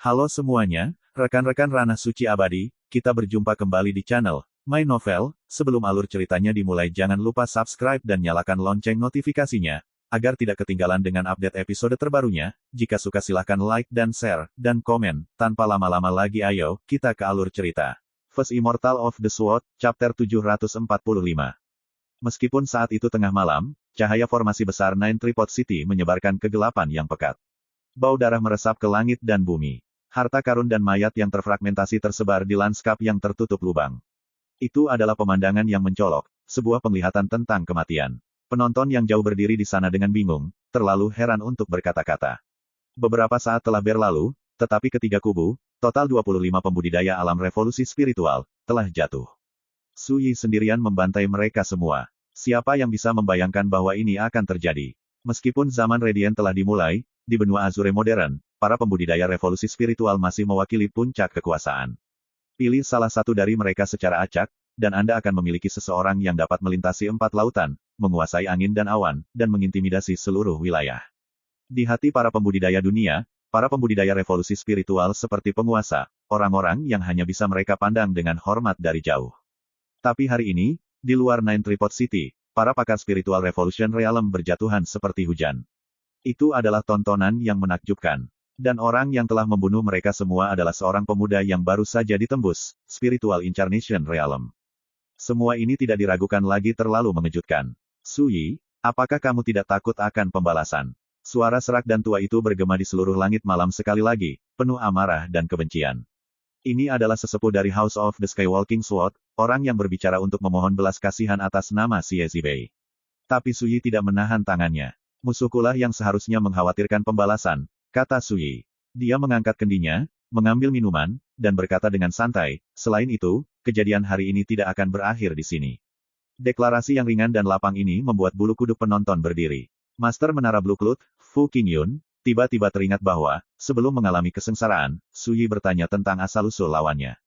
Halo semuanya, rekan-rekan Ranah Suci Abadi, kita berjumpa kembali di channel My Novel. Sebelum alur ceritanya dimulai jangan lupa subscribe dan nyalakan lonceng notifikasinya, agar tidak ketinggalan dengan update episode terbarunya. Jika suka silahkan like dan share, dan komen. Tanpa lama-lama lagi ayo, kita ke alur cerita. First Immortal of the Sword, Chapter 745. Meskipun saat itu tengah malam, cahaya formasi besar Nine Tripod City menyebarkan kegelapan yang pekat. Bau darah meresap ke langit dan bumi. Harta karun dan mayat yang terfragmentasi tersebar di lanskap yang tertutup lubang. Itu adalah pemandangan yang mencolok, sebuah penglihatan tentang kematian. Penonton yang jauh berdiri di sana dengan bingung, terlalu heran untuk berkata-kata. Beberapa saat telah berlalu, tetapi ketiga kubu, total 25 pembudidaya alam revolusi spiritual, telah jatuh. Su Yi sendirian membantai mereka semua. Siapa yang bisa membayangkan bahwa ini akan terjadi? Meskipun zaman Radiant telah dimulai, di benua Azure modern, para pembudidaya revolusi spiritual masih mewakili puncak kekuasaan. Pilih salah satu dari mereka secara acak, dan Anda akan memiliki seseorang yang dapat melintasi 4 lautan, menguasai angin dan awan, dan mengintimidasi seluruh wilayah. Di hati para pembudidaya dunia, para pembudidaya revolusi spiritual seperti penguasa, orang-orang yang hanya bisa mereka pandang dengan hormat dari jauh. Tapi hari ini, di luar Nine Tripod City, para pakar spiritual Revolution Realm berjatuhan seperti hujan. Itu adalah tontonan yang menakjubkan. Dan orang yang telah membunuh mereka semua adalah seorang pemuda yang baru saja ditembus, Spiritual Incarnation Realm. Semua ini tidak diragukan lagi terlalu mengejutkan. Su Yi, apakah kamu tidak takut akan pembalasan? Suara serak dan tua itu bergema di seluruh langit malam sekali lagi, penuh amarah dan kebencian. Ini adalah sesepuh dari House of the Skywalking Sword, orang yang berbicara untuk memohon belas kasihan atas nama Xie Zibei. Tapi Su Yi tidak menahan tangannya. Musuhkulah yang seharusnya mengkhawatirkan pembalasan, kata Su Yi. Dia mengangkat kendinya, mengambil minuman, dan berkata dengan santai, selain itu, kejadian hari ini tidak akan berakhir di sini. Deklarasi yang ringan dan lapang ini membuat bulu kuduk penonton berdiri. Master Menara Blue Cloud, Fu Qingyun, tiba-tiba teringat bahwa, sebelum mengalami kesengsaraan, Su Yi bertanya tentang asal-usul lawannya.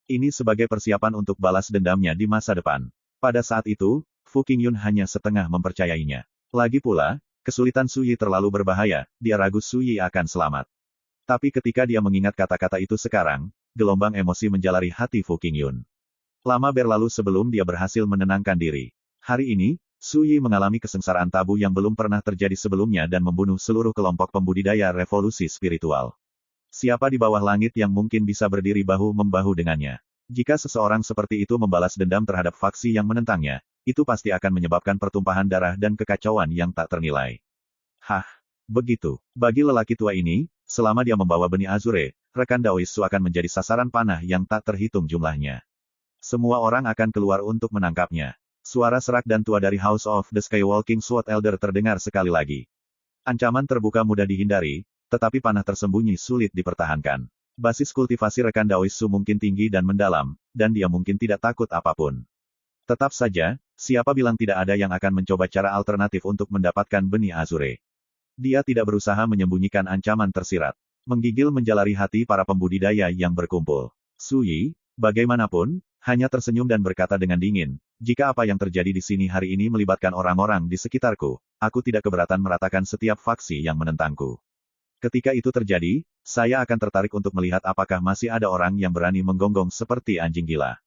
Ini sebagai persiapan untuk balas dendamnya di masa depan. Pada saat itu, Fu Qingyun hanya setengah mempercayainya. Lagi pula, kesulitan Su Yi terlalu berbahaya, dia ragu Su Yi akan selamat. Tapi ketika dia mengingat kata-kata itu sekarang, gelombang emosi menjalari hati Fu Qingyun. Lama berlalu sebelum dia berhasil menenangkan diri. Hari ini, Su Yi mengalami kesengsaraan tabu yang belum pernah terjadi sebelumnya dan membunuh seluruh kelompok pembudidaya revolusi spiritual. Siapa di bawah langit yang mungkin bisa berdiri bahu-membahu dengannya? Jika seseorang seperti itu membalas dendam terhadap faksi yang menentangnya, itu pasti akan menyebabkan pertumpahan darah dan kekacauan yang tak ternilai. Hah, begitu. Bagi lelaki tua ini, selama dia membawa benih Azure, rekan Daoisu akan menjadi sasaran panah yang tak terhitung jumlahnya. Semua orang akan keluar untuk menangkapnya. Suara serak dan tua dari House of the Skywalking Sword Elder terdengar sekali lagi. Ancaman terbuka mudah dihindari, tetapi panah tersembunyi sulit dipertahankan. Basis kultivasi rekan Daoisu mungkin tinggi dan mendalam, dan dia mungkin tidak takut apapun. Tetap saja, siapa bilang tidak ada yang akan mencoba cara alternatif untuk mendapatkan benih Azure. Dia tidak berusaha menyembunyikan ancaman tersirat. Menggigil menjalari hati para pembudidaya yang berkumpul. Su Yi, bagaimanapun, hanya tersenyum dan berkata dengan dingin, jika apa yang terjadi di sini hari ini melibatkan orang-orang di sekitarku, aku tidak keberatan meratakan setiap faksi yang menentangku. Ketika itu terjadi, saya akan tertarik untuk melihat apakah masih ada orang yang berani menggonggong seperti anjing gila.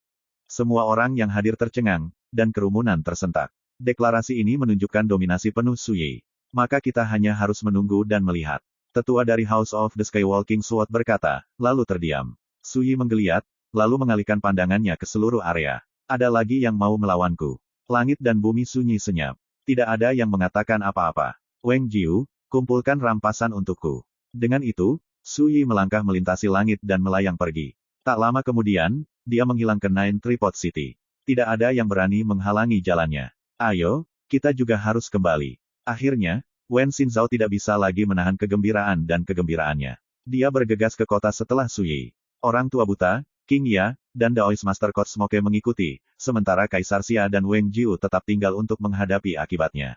Semua orang yang hadir tercengang, dan kerumunan tersentak. Deklarasi ini menunjukkan dominasi penuh Su Yi. Maka kita hanya harus menunggu dan melihat. Tetua dari House of the Skywalking Sword berkata, lalu terdiam. Su Yi menggeliat, lalu mengalihkan pandangannya ke seluruh area. Ada lagi yang mau melawanku. Langit dan bumi sunyi senyap. Tidak ada yang mengatakan apa-apa. Wang Jiu, kumpulkan rampasan untukku. Dengan itu, Su Yi melangkah melintasi langit dan melayang pergi. Tak lama kemudian, dia menghilang ke Nine Tripod City. Tidak ada yang berani menghalangi jalannya. Ayo, kita juga harus kembali. Akhirnya, Wen Xinzhao tidak bisa lagi menahan kegembiraan dan kegembiraannya. Dia bergegas ke kota setelah Su Yi. Orang tua buta, King Ya, dan Daoist Master Cosmoke mengikuti, sementara Kaisar Xia dan Wang Jiu tetap tinggal untuk menghadapi akibatnya.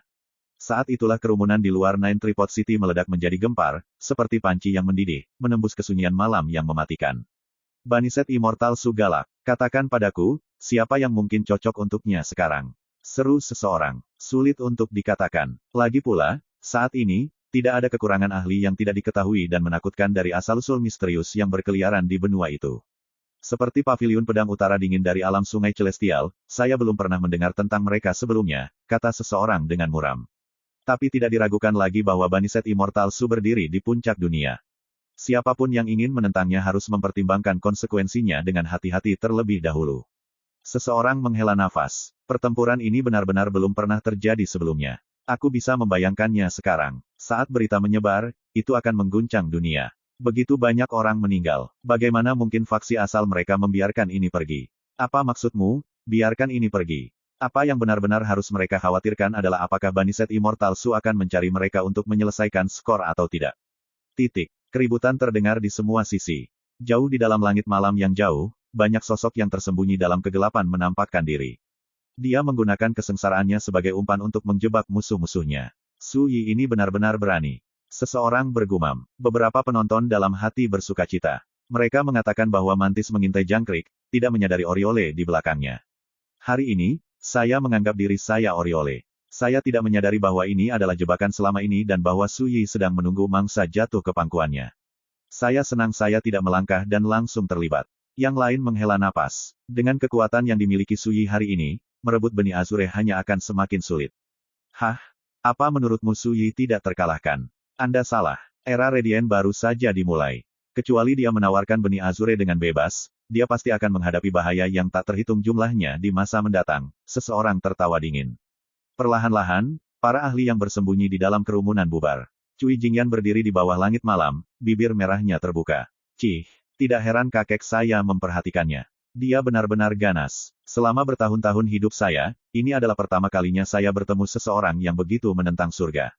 Saat itulah kerumunan di luar Nine Tripod City meledak menjadi gempar, seperti panci yang mendidih, menembus kesunyian malam yang mematikan. Baniset Immortal Sugalak, katakan padaku, siapa yang mungkin cocok untuknya sekarang? Seru seseorang. Sulit untuk dikatakan. Lagi pula, saat ini, Tidak ada kekurangan ahli yang tidak diketahui dan menakutkan dari asal-usul misterius yang berkeliaran di benua itu. Seperti paviliun pedang utara dingin dari alam sungai celestial, saya belum pernah mendengar tentang mereka sebelumnya, kata seseorang dengan muram. Tapi tidak diragukan lagi bahwa Baniset Immortal Su berdiri di puncak dunia. Siapapun yang ingin menentangnya harus mempertimbangkan konsekuensinya dengan hati-hati terlebih dahulu. Seseorang menghela nafas. Pertempuran ini benar-benar belum pernah terjadi sebelumnya. Aku bisa membayangkannya sekarang. Saat berita menyebar, itu akan mengguncang dunia. Begitu banyak orang meninggal. Bagaimana mungkin faksi asal mereka membiarkan ini pergi? Apa maksudmu, biarkan ini pergi? Apa yang benar-benar harus mereka khawatirkan adalah apakah Baniset Immortal Su akan mencari mereka untuk menyelesaikan skor atau tidak. Titik. Keributan terdengar di semua sisi. Jauh di dalam langit malam yang jauh, banyak sosok yang tersembunyi dalam kegelapan menampakkan diri. Dia menggunakan kesengsaraannya sebagai umpan untuk menjebak musuh-musuhnya. Su Yi ini benar-benar berani. Seseorang bergumam. Beberapa penonton dalam hati bersukacita. Mereka mengatakan bahwa Mantis mengintai jangkrik, tidak menyadari Oriole di belakangnya. Hari ini, saya menganggap diri saya Oriole. Saya tidak menyadari bahwa ini adalah jebakan selama ini dan bahwa Su Yi sedang menunggu mangsa jatuh ke pangkuannya. Saya senang saya tidak melangkah dan langsung terlibat. Yang lain menghela napas. Dengan kekuatan yang dimiliki Su Yi hari ini, merebut benih Azure hanya akan semakin sulit. Hah? Apa menurutmu Su Yi tidak terkalahkan? Anda salah. Era Radiant baru saja dimulai. Kecuali dia menawarkan benih Azure dengan bebas, dia pasti akan menghadapi bahaya yang tak terhitung jumlahnya di masa mendatang. Seseorang tertawa dingin. Perlahan-lahan, para ahli yang bersembunyi di dalam kerumunan bubar. Cui Jingyan berdiri di bawah langit malam, bibir merahnya terbuka. Cih, tidak heran kakek saya memperhatikannya. Dia benar-benar ganas. Selama bertahun-tahun hidup saya, ini adalah pertama kalinya saya bertemu seseorang yang begitu menentang surga.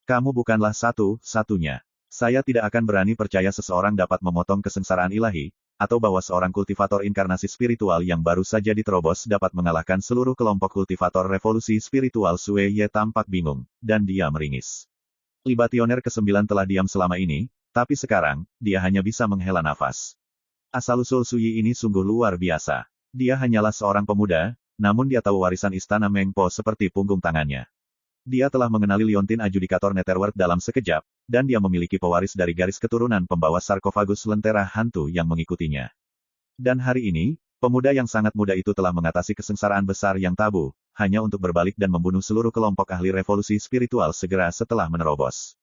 Kamu bukanlah satu-satunya. Saya tidak akan berani percaya seseorang dapat memotong kesengsaraan ilahi, atau bahwa seorang kultivator inkarnasi spiritual yang baru saja diterobos dapat mengalahkan seluruh kelompok kultivator revolusi spiritual. Sue Ye tampak bingung, dan dia meringis. Libationer ke-9 telah diam selama ini, tapi sekarang, dia hanya bisa menghela nafas. Asal-usul Su Yi ini sungguh luar biasa. Dia hanyalah seorang pemuda, namun dia tahu warisan istana Meng Po seperti punggung tangannya. Dia telah mengenali liontin adjudikator Netherworld dalam sekejap, dan dia memiliki pewaris dari garis keturunan pembawa sarkofagus lentera hantu yang mengikutinya. Dan hari ini, pemuda yang sangat muda itu telah mengatasi kesengsaraan besar yang tabu, hanya untuk berbalik dan membunuh seluruh kelompok ahli revolusi spiritual segera setelah menerobos.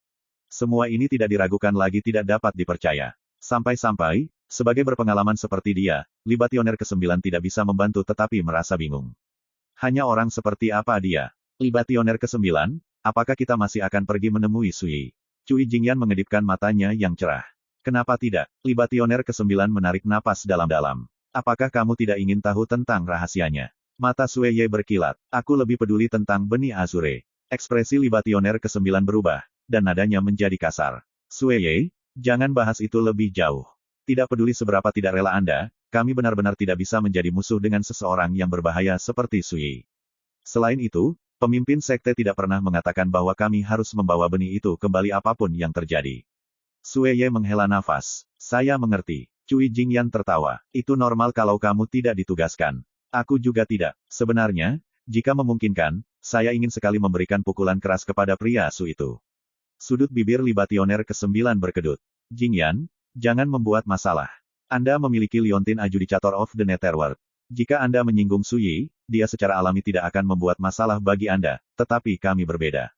Semua ini tidak diragukan lagi, tidak dapat dipercaya. Sampai-sampai, sebagai berpengalaman seperti dia, Libationer ke-9 tidak bisa membantu tetapi merasa bingung. Hanya orang seperti apa dia? Libationer ke-9, apakah kita masih akan pergi menemui Su Yi? Cui Jingyan mengedipkan matanya yang cerah. Kenapa tidak? Libationer ke-9 menarik napas dalam-dalam. Apakah kamu tidak ingin tahu tentang rahasianya? Mata Sue Ye berkilat. Aku lebih peduli tentang benih Azure. Ekspresi Libationer ke-9 berubah, dan nadanya menjadi kasar. Sue Ye, jangan bahas itu lebih jauh. Tidak peduli seberapa tidak rela Anda, kami benar-benar tidak bisa menjadi musuh dengan seseorang yang berbahaya seperti Su Yi. Selain itu, pemimpin sekte tidak pernah mengatakan bahwa kami harus membawa benih itu kembali apapun yang terjadi. Sue Ye menghela nafas. Saya mengerti. Cui Jingyan tertawa. Itu normal kalau kamu tidak ditugaskan. Aku juga tidak. Sebenarnya, jika memungkinkan, saya ingin sekali memberikan pukulan keras kepada pria Su itu. Sudut bibir Libationer ke-9 berkedut. Jingyan, jangan membuat masalah. Anda memiliki liontin adjudicator of the Netherworld. Jika Anda menyinggung Su Yi, dia secara alami tidak akan membuat masalah bagi Anda, tetapi kami berbeda.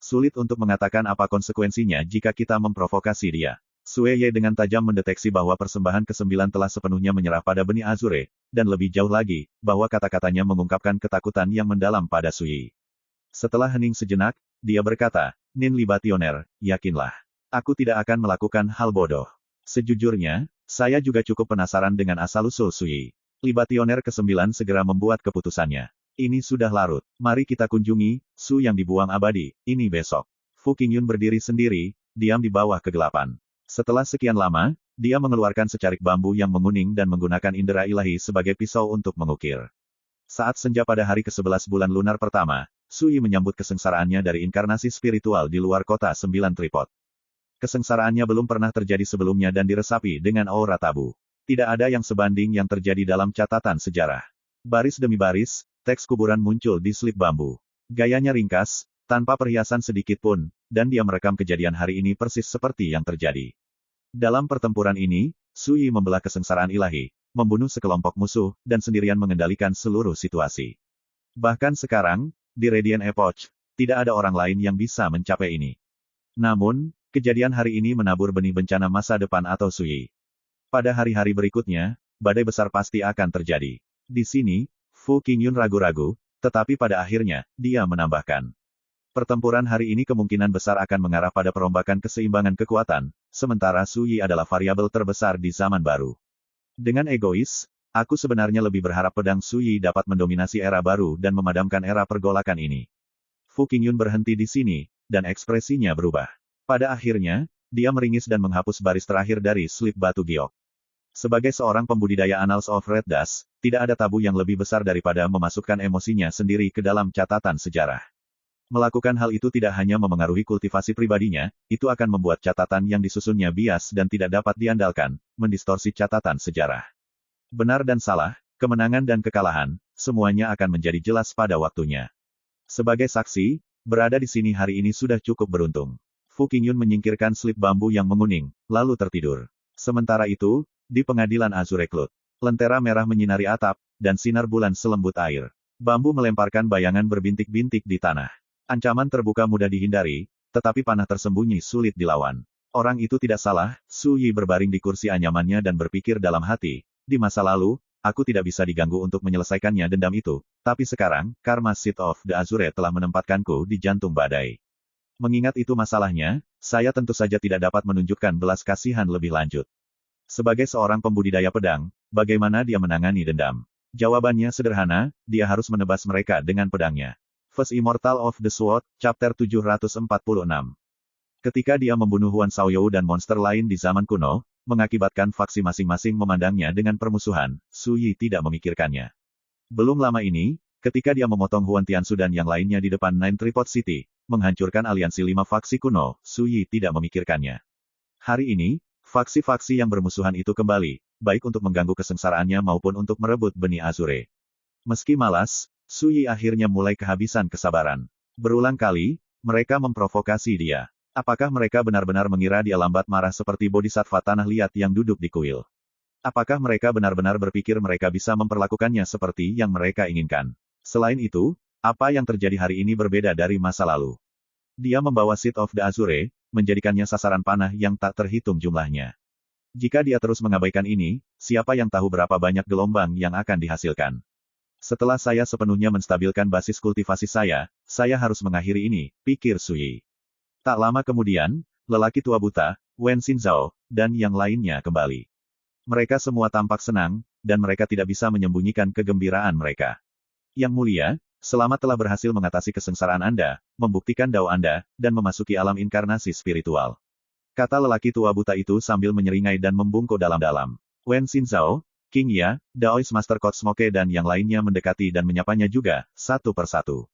Sulit untuk mengatakan apa konsekuensinya jika kita memprovokasi dia. Sue Ye dengan tajam mendeteksi bahwa persembahan ke-9 telah sepenuhnya menyerah pada benih Azure, dan lebih jauh lagi, bahwa kata-katanya mengungkapkan ketakutan yang mendalam pada Su Yi. Setelah hening sejenak, dia berkata, Nin Libationer, yakinlah. Aku tidak akan melakukan hal bodoh. Sejujurnya, saya juga cukup penasaran dengan asal-usul Su Yi. Libationer ke-9 segera membuat keputusannya. Ini sudah larut. Mari kita kunjungi Su yang dibuang abadi, ini besok. Fu Qingyun berdiri sendiri, diam di bawah kegelapan. Setelah sekian lama, dia mengeluarkan secarik bambu yang menguning dan menggunakan indera ilahi sebagai pisau untuk mengukir. Saat senja pada hari ke-11 bulan lunar pertama, Su Yi menyambut kesengsaraannya dari inkarnasi spiritual di luar kota 9 tripod. Kesengsaraannya belum pernah terjadi sebelumnya dan diresapi dengan aura tabu. Tidak ada yang sebanding yang terjadi dalam catatan sejarah. Baris demi baris, teks kuburan muncul di slip bambu. Gayanya ringkas, tanpa perhiasan sedikit pun, dan dia merekam kejadian hari ini persis seperti yang terjadi. Dalam pertempuran ini, Su Yi membelah kesengsaraan ilahi, membunuh sekelompok musuh, dan sendirian mengendalikan seluruh situasi. Bahkan sekarang, di Radiant Epoch, tidak ada orang lain yang bisa mencapai ini. Namun, kejadian hari ini menabur benih bencana masa depan atau Su Yi. Pada hari-hari berikutnya, badai besar pasti akan terjadi. Di sini, Fu Qingyun ragu-ragu, tetapi pada akhirnya, dia menambahkan. Pertempuran hari ini kemungkinan besar akan mengarah pada perombakan keseimbangan kekuatan, sementara Su Yi adalah variabel terbesar di zaman baru. Dengan egois, aku sebenarnya lebih berharap pedang Su Yi dapat mendominasi era baru dan memadamkan era pergolakan ini. Fu Qingyun berhenti di sini, dan ekspresinya berubah. Pada akhirnya, dia meringis dan menghapus baris terakhir dari slip batu giok. Sebagai seorang pembudidaya Annals of Red Dust, tidak ada tabu yang lebih besar daripada memasukkan emosinya sendiri ke dalam catatan sejarah. Melakukan hal itu tidak hanya memengaruhi kultivasi pribadinya, itu akan membuat catatan yang disusunnya bias dan tidak dapat diandalkan, mendistorsi catatan sejarah. Benar dan salah, kemenangan dan kekalahan, semuanya akan menjadi jelas pada waktunya. Sebagai saksi, berada di sini hari ini sudah cukup beruntung. Fu Qingyun menyingkirkan slip bambu yang menguning, lalu tertidur. Sementara itu, di pengadilan Azure Cloud, lentera merah menyinari atap, dan sinar bulan selembut air. Bambu melemparkan bayangan berbintik-bintik di tanah. Ancaman terbuka mudah dihindari, tetapi panah tersembunyi sulit dilawan. Orang itu tidak salah, Su Yi berbaring di kursi anyamannya dan berpikir dalam hati, di masa lalu, aku tidak bisa diganggu untuk menyelesaikannya dendam itu, tapi sekarang, Karma Seed of the Azure telah menempatkanku di jantung badai. Mengingat itu masalahnya, saya tentu saja tidak dapat menunjukkan belas kasihan lebih lanjut. Sebagai seorang pembudidaya pedang, bagaimana dia menangani dendam? Jawabannya sederhana, dia harus menebas mereka dengan pedangnya. First Immortal of the Sword, Chapter 746. Ketika dia membunuh Huan Shaoyou dan monster lain di zaman kuno, mengakibatkan faksi masing-masing memandangnya dengan permusuhan, Su Yi tidak memikirkannya. Belum lama ini, ketika dia memotong Huan Tiansu dan yang lainnya di depan Nine Tripod City, menghancurkan aliansi 5 faksi kuno, Su Yi tidak memikirkannya. Hari ini, faksi-faksi yang bermusuhan itu kembali, baik untuk mengganggu kesengsaraannya maupun untuk merebut benih Azure. Meski malas, Su Yi akhirnya mulai kehabisan kesabaran. Berulang kali, mereka memprovokasi dia. Apakah mereka benar-benar mengira dia lambat marah seperti bodhisattva tanah liat yang duduk di kuil? Apakah mereka benar-benar berpikir mereka bisa memperlakukannya seperti yang mereka inginkan? Selain itu, apa yang terjadi hari ini berbeda dari masa lalu? Dia membawa Seed of the Azure, menjadikannya sasaran panah yang tak terhitung jumlahnya. Jika dia terus mengabaikan ini, siapa yang tahu berapa banyak gelombang yang akan dihasilkan? Setelah saya sepenuhnya menstabilkan basis kultivasi saya harus mengakhiri ini, pikir Su Yi. Tak lama kemudian, lelaki tua buta, Wen Xinzhao, dan yang lainnya kembali. Mereka semua tampak senang, dan mereka tidak bisa menyembunyikan kegembiraan mereka. Yang mulia, selamat telah berhasil mengatasi kesengsaraan Anda, membuktikan dao Anda, dan memasuki alam inkarnasi spiritual. Kata lelaki tua buta itu sambil menyeringai dan membungkuk dalam-dalam. Wen Xinzhao, King Ya, Daoist Master Cosmoke dan yang lainnya mendekati dan menyapanya juga, satu persatu.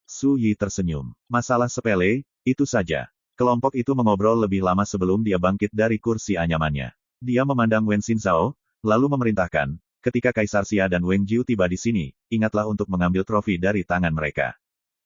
Su Yi tersenyum. Masalah sepele, itu saja. Kelompok itu mengobrol lebih lama sebelum dia bangkit dari kursi anyamannya. Dia memandang Wen Xinzhao, lalu memerintahkan, ketika Kaisar Xia dan Wang Jiu tiba di sini, ingatlah untuk mengambil trofi dari tangan mereka.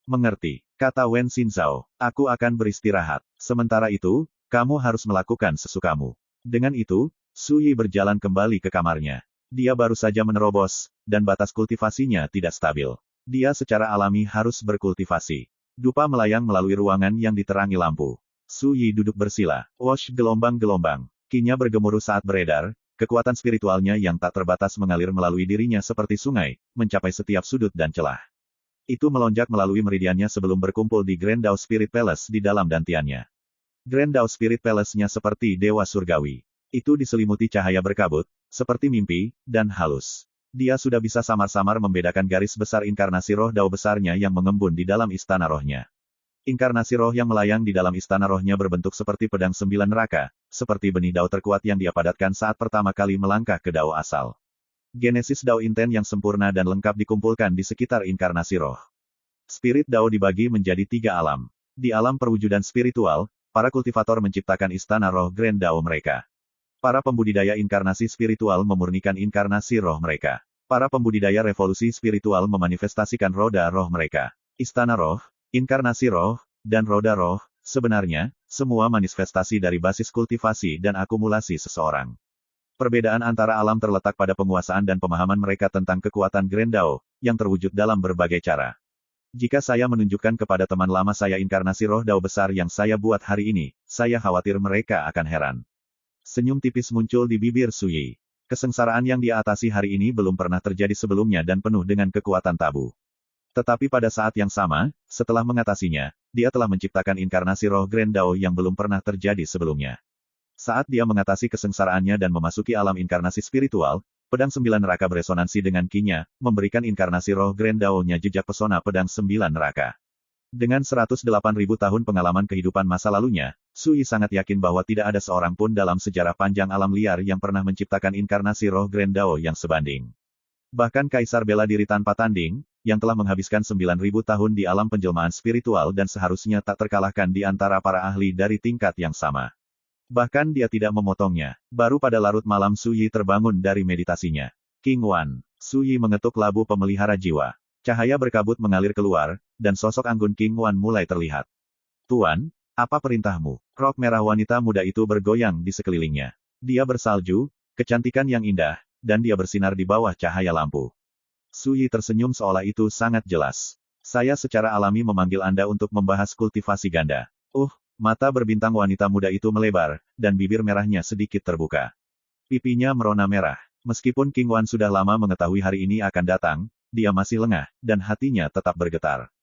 Mengerti, kata Wen Xinzhao. Aku akan beristirahat. Sementara itu, kamu harus melakukan sesukamu. Dengan itu, Su Yi berjalan kembali ke kamarnya. Dia baru saja menerobos, dan batas kultivasinya tidak stabil. Dia secara alami harus berkultivasi. Dupa melayang melalui ruangan yang diterangi lampu. Su Yi duduk bersila. Wosh gelombang-gelombang. Kinya bergemuruh saat beredar, kekuatan spiritualnya yang tak terbatas mengalir melalui dirinya seperti sungai, mencapai setiap sudut dan celah. Itu melonjak melalui meridiannya sebelum berkumpul di Grand Dao Spirit Palace di dalam dantiannya. Grand Dao Spirit Palace-nya seperti dewa surgawi. Itu diselimuti cahaya berkabut, seperti mimpi, dan halus. Dia sudah bisa samar-samar membedakan garis besar inkarnasi roh dao besarnya yang mengembun di dalam istana rohnya. Inkarnasi roh yang melayang di dalam istana rohnya berbentuk seperti pedang 9 neraka, seperti benih dao terkuat yang dia padatkan saat pertama kali melangkah ke dao asal. Genesis dao inten yang sempurna dan lengkap dikumpulkan di sekitar inkarnasi roh. Spirit dao dibagi menjadi 3 alam. Di alam perwujudan spiritual, para kultivator menciptakan istana roh Grand Dao mereka. Para pembudidaya inkarnasi spiritual memurnikan inkarnasi roh mereka. Para pembudidaya revolusi spiritual memanifestasikan roda roh mereka. Istana roh, Inkarnasi roh, dan roda roh, sebenarnya, semua manifestasi dari basis kultivasi dan akumulasi seseorang. Perbedaan antara alam terletak pada penguasaan dan pemahaman mereka tentang kekuatan Grand Dao, yang terwujud dalam berbagai cara. Jika saya menunjukkan kepada teman lama saya inkarnasi roh Dao besar yang saya buat hari ini, saya khawatir mereka akan heran. Senyum tipis muncul di bibir Suyi. Kesengsaraan yang dia atasi hari ini belum pernah terjadi sebelumnya dan penuh dengan kekuatan tabu. Tetapi pada saat yang sama, setelah mengatasinya, dia telah menciptakan inkarnasi roh Grand Dao yang belum pernah terjadi sebelumnya. Saat dia mengatasi kesengsaraannya dan memasuki alam inkarnasi spiritual, pedang 9 neraka beresonansi dengan Qi-nya, memberikan inkarnasi roh Grand Dao-nya jejak pesona pedang 9 neraka. Dengan 108.000 tahun pengalaman kehidupan masa lalunya, Sui sangat yakin bahwa tidak ada seorang pun dalam sejarah panjang alam liar yang pernah menciptakan inkarnasi roh Grand Dao yang sebanding. Bahkan Kaisar bela diri tanpa tanding, yang telah menghabiskan 9.000 tahun di alam penjelmaan spiritual dan seharusnya tak terkalahkan di antara para ahli dari tingkat yang sama. Bahkan dia tidak memotongnya. Baru pada larut malam Suyi terbangun dari meditasinya. King Wan. Suyi mengetuk labu pemelihara jiwa. Cahaya berkabut mengalir keluar, dan sosok anggun King Wan mulai terlihat. Tuan, apa perintahmu? Rok merah wanita muda itu bergoyang di sekelilingnya. Dia bersalju, kecantikan yang indah, dan dia bersinar di bawah cahaya lampu. Suyi tersenyum seolah itu sangat jelas. Saya secara alami memanggil Anda untuk membahas kultivasi ganda. Mata berbintang wanita muda itu melebar, dan bibir merahnya sedikit terbuka. Pipinya merona merah. Meskipun King Wan sudah lama mengetahui hari ini akan datang, dia masih lengah, dan hatinya tetap bergetar.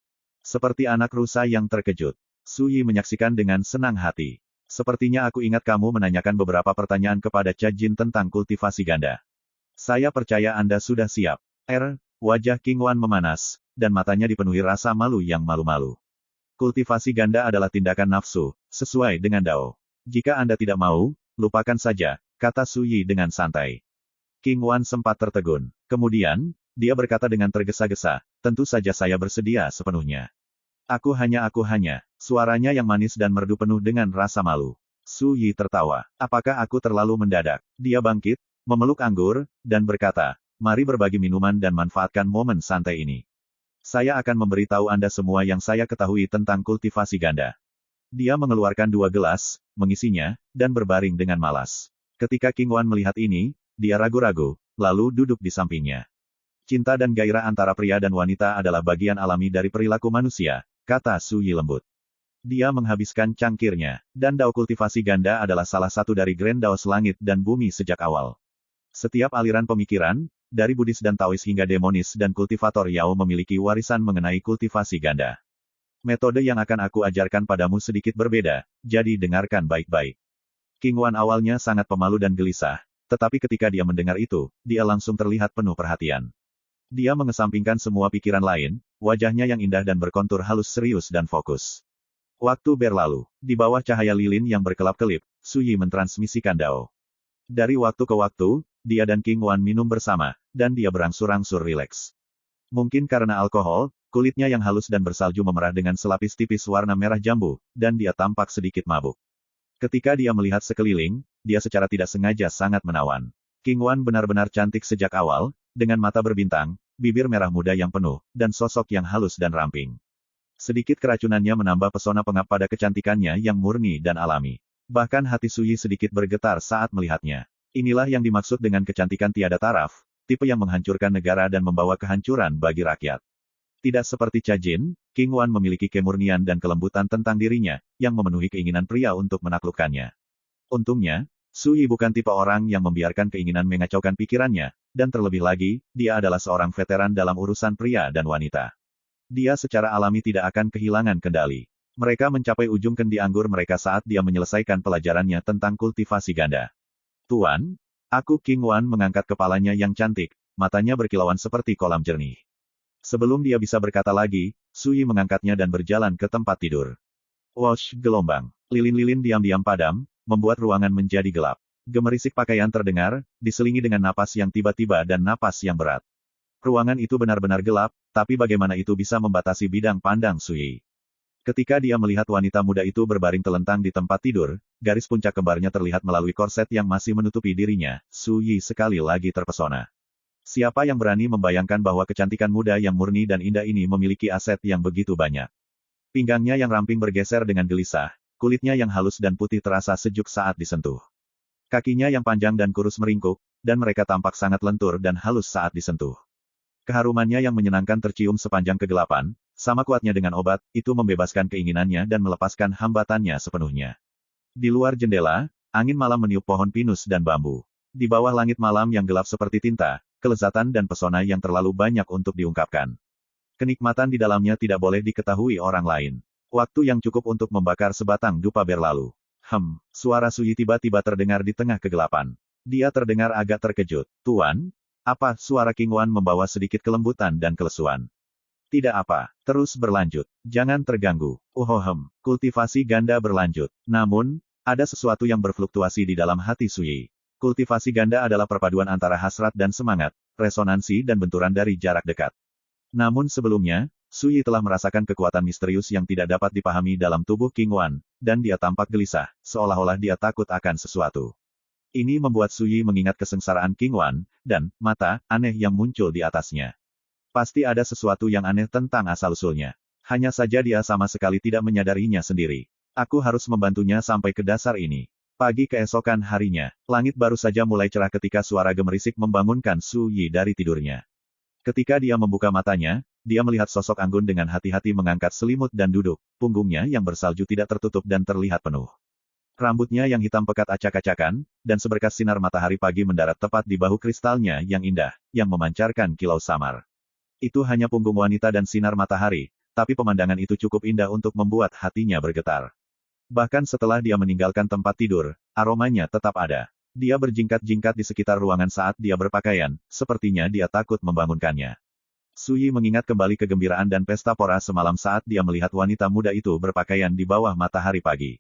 Seperti anak rusa yang terkejut. Suyi menyaksikan dengan senang hati. Sepertinya aku ingat kamu menanyakan beberapa pertanyaan kepada Cha Jin tentang kultivasi ganda. Saya percaya Anda sudah siap. Wajah King Wan memanas, dan matanya dipenuhi rasa malu yang malu-malu. Kultivasi ganda adalah tindakan nafsu, sesuai dengan Dao. Jika Anda tidak mau, lupakan saja, kata Suyi dengan santai. King Wan sempat tertegun. Kemudian, dia berkata dengan tergesa-gesa, tentu saja saya bersedia sepenuhnya. Aku hanya, suaranya yang manis dan merdu penuh dengan rasa malu. Suyi tertawa. Apakah aku terlalu mendadak? Dia bangkit, memeluk anggur, dan berkata, mari berbagi minuman dan manfaatkan momen santai ini. Saya akan memberitahu Anda semua yang saya ketahui tentang kultivasi ganda. Dia mengeluarkan 2 gelas, mengisinya, dan berbaring dengan malas. Ketika King Wan melihat ini, dia ragu-ragu, lalu duduk di sampingnya. Cinta dan gairah antara pria dan wanita adalah bagian alami dari perilaku manusia, kata Suyi lembut. Dia menghabiskan cangkirnya, dan Dao kultivasi ganda adalah salah satu dari Grand Dao langit dan bumi sejak awal. Setiap aliran pemikiran, dari Buddhis dan Taois hingga demonis dan kultivator Yao memiliki warisan mengenai kultivasi ganda. Metode yang akan aku ajarkan padamu sedikit berbeda, jadi dengarkan baik-baik. King Wan awalnya sangat pemalu dan gelisah, tetapi ketika dia mendengar itu, dia langsung terlihat penuh perhatian. Dia mengesampingkan semua pikiran lain, wajahnya yang indah dan berkontur halus serius dan fokus. Waktu berlalu, di bawah cahaya lilin yang berkelap-kelip, Suyi mentransmisikan Dao. Dari waktu ke waktu, dia dan King Wan minum bersama, dan dia berangsur-angsur rileks. Mungkin karena alkohol, kulitnya yang halus dan bersalju memerah dengan selapis tipis warna merah jambu, dan dia tampak sedikit mabuk. Ketika dia melihat sekeliling, dia secara tidak sengaja sangat menawan. King Wan benar-benar cantik sejak awal, dengan mata berbintang, bibir merah muda yang penuh, dan sosok yang halus dan ramping. Sedikit keracunannya menambah pesona pengap pada kecantikannya yang murni dan alami. Bahkan hati Suyi sedikit bergetar saat melihatnya. Inilah yang dimaksud dengan kecantikan tiada taraf, tipe yang menghancurkan negara dan membawa kehancuran bagi rakyat. Tidak seperti Cha Jin, King Wan memiliki kemurnian dan kelembutan tentang dirinya, yang memenuhi keinginan pria untuk menaklukkannya. Untungnya, Suyi bukan tipe orang yang membiarkan keinginan mengacaukan pikirannya, dan terlebih lagi, dia adalah seorang veteran dalam urusan pria dan wanita. Dia secara alami tidak akan kehilangan kendali. Mereka mencapai ujung kendi anggur mereka saat dia menyelesaikan pelajarannya tentang kultivasi ganda. Tuan, aku King Wan mengangkat kepalanya yang cantik, matanya berkilauan seperti kolam jernih. Sebelum dia bisa berkata lagi, Suyi mengangkatnya dan berjalan ke tempat tidur. Wosh, gelombang. Lilin-lilin diam-diam padam, membuat ruangan menjadi gelap. Gemerisik pakaian terdengar, diselingi dengan napas yang tiba-tiba dan napas yang berat. Ruangan itu benar-benar gelap, tapi bagaimana itu bisa membatasi bidang pandang Suyi? Ketika dia melihat wanita muda itu berbaring telentang di tempat tidur, garis puncak kembarnya terlihat melalui korset yang masih menutupi dirinya, Suyi sekali lagi terpesona. Siapa yang berani membayangkan bahwa kecantikan muda yang murni dan indah ini memiliki aset yang begitu banyak? Pinggangnya yang ramping bergeser dengan gelisah, kulitnya yang halus dan putih terasa sejuk saat disentuh. Kakinya yang panjang dan kurus meringkuk, dan mereka tampak sangat lentur dan halus saat disentuh. Keharumannya yang menyenangkan tercium sepanjang kegelapan, sama kuatnya dengan obat, itu membebaskan keinginannya dan melepaskan hambatannya sepenuhnya. Di luar jendela, angin malam meniup pohon pinus dan bambu. Di bawah langit malam yang gelap seperti tinta, kelezatan dan pesona yang terlalu banyak untuk diungkapkan. Kenikmatan di dalamnya tidak boleh diketahui orang lain. Waktu yang cukup untuk membakar sebatang dupa berlalu. Suara Suyi tiba-tiba terdengar di tengah kegelapan. Dia terdengar agak terkejut. Tuan? Apa? Suara King Wan membawa sedikit kelembutan dan kelesuan. Tidak apa. Terus berlanjut. Jangan terganggu. Kultivasi ganda berlanjut. Namun, ada sesuatu yang berfluktuasi di dalam hati Suyi. Kultivasi ganda adalah perpaduan antara hasrat dan semangat, resonansi dan benturan dari jarak dekat. Namun sebelumnya, Suyi telah merasakan kekuatan misterius yang tidak dapat dipahami dalam tubuh King Wan, dan dia tampak gelisah, seolah-olah dia takut akan sesuatu. Ini membuat Suyi mengingat kesengsaraan King Wan, dan mata aneh yang muncul di atasnya. Pasti ada sesuatu yang aneh tentang asal-usulnya. Hanya saja dia sama sekali tidak menyadarinya sendiri. Aku harus membantunya sampai ke dasar ini. Pagi keesokan harinya, langit baru saja mulai cerah ketika suara gemerisik membangunkan Suyi dari tidurnya. Ketika dia membuka matanya, dia melihat sosok anggun dengan hati-hati mengangkat selimut dan duduk, punggungnya yang bersalju tidak tertutup dan terlihat penuh. Rambutnya yang hitam pekat acak-acakan, dan seberkas sinar matahari pagi mendarat tepat di bahu kristalnya yang indah, yang memancarkan kilau samar. Itu hanya punggung wanita dan sinar matahari, tapi pemandangan itu cukup indah untuk membuat hatinya bergetar. Bahkan setelah dia meninggalkan tempat tidur, aromanya tetap ada. Dia berjingkat-jingkat di sekitar ruangan saat dia berpakaian, sepertinya dia takut membangunkannya. Suyi mengingat kembali kegembiraan dan pesta pora semalam saat dia melihat wanita muda itu berpakaian di bawah matahari pagi.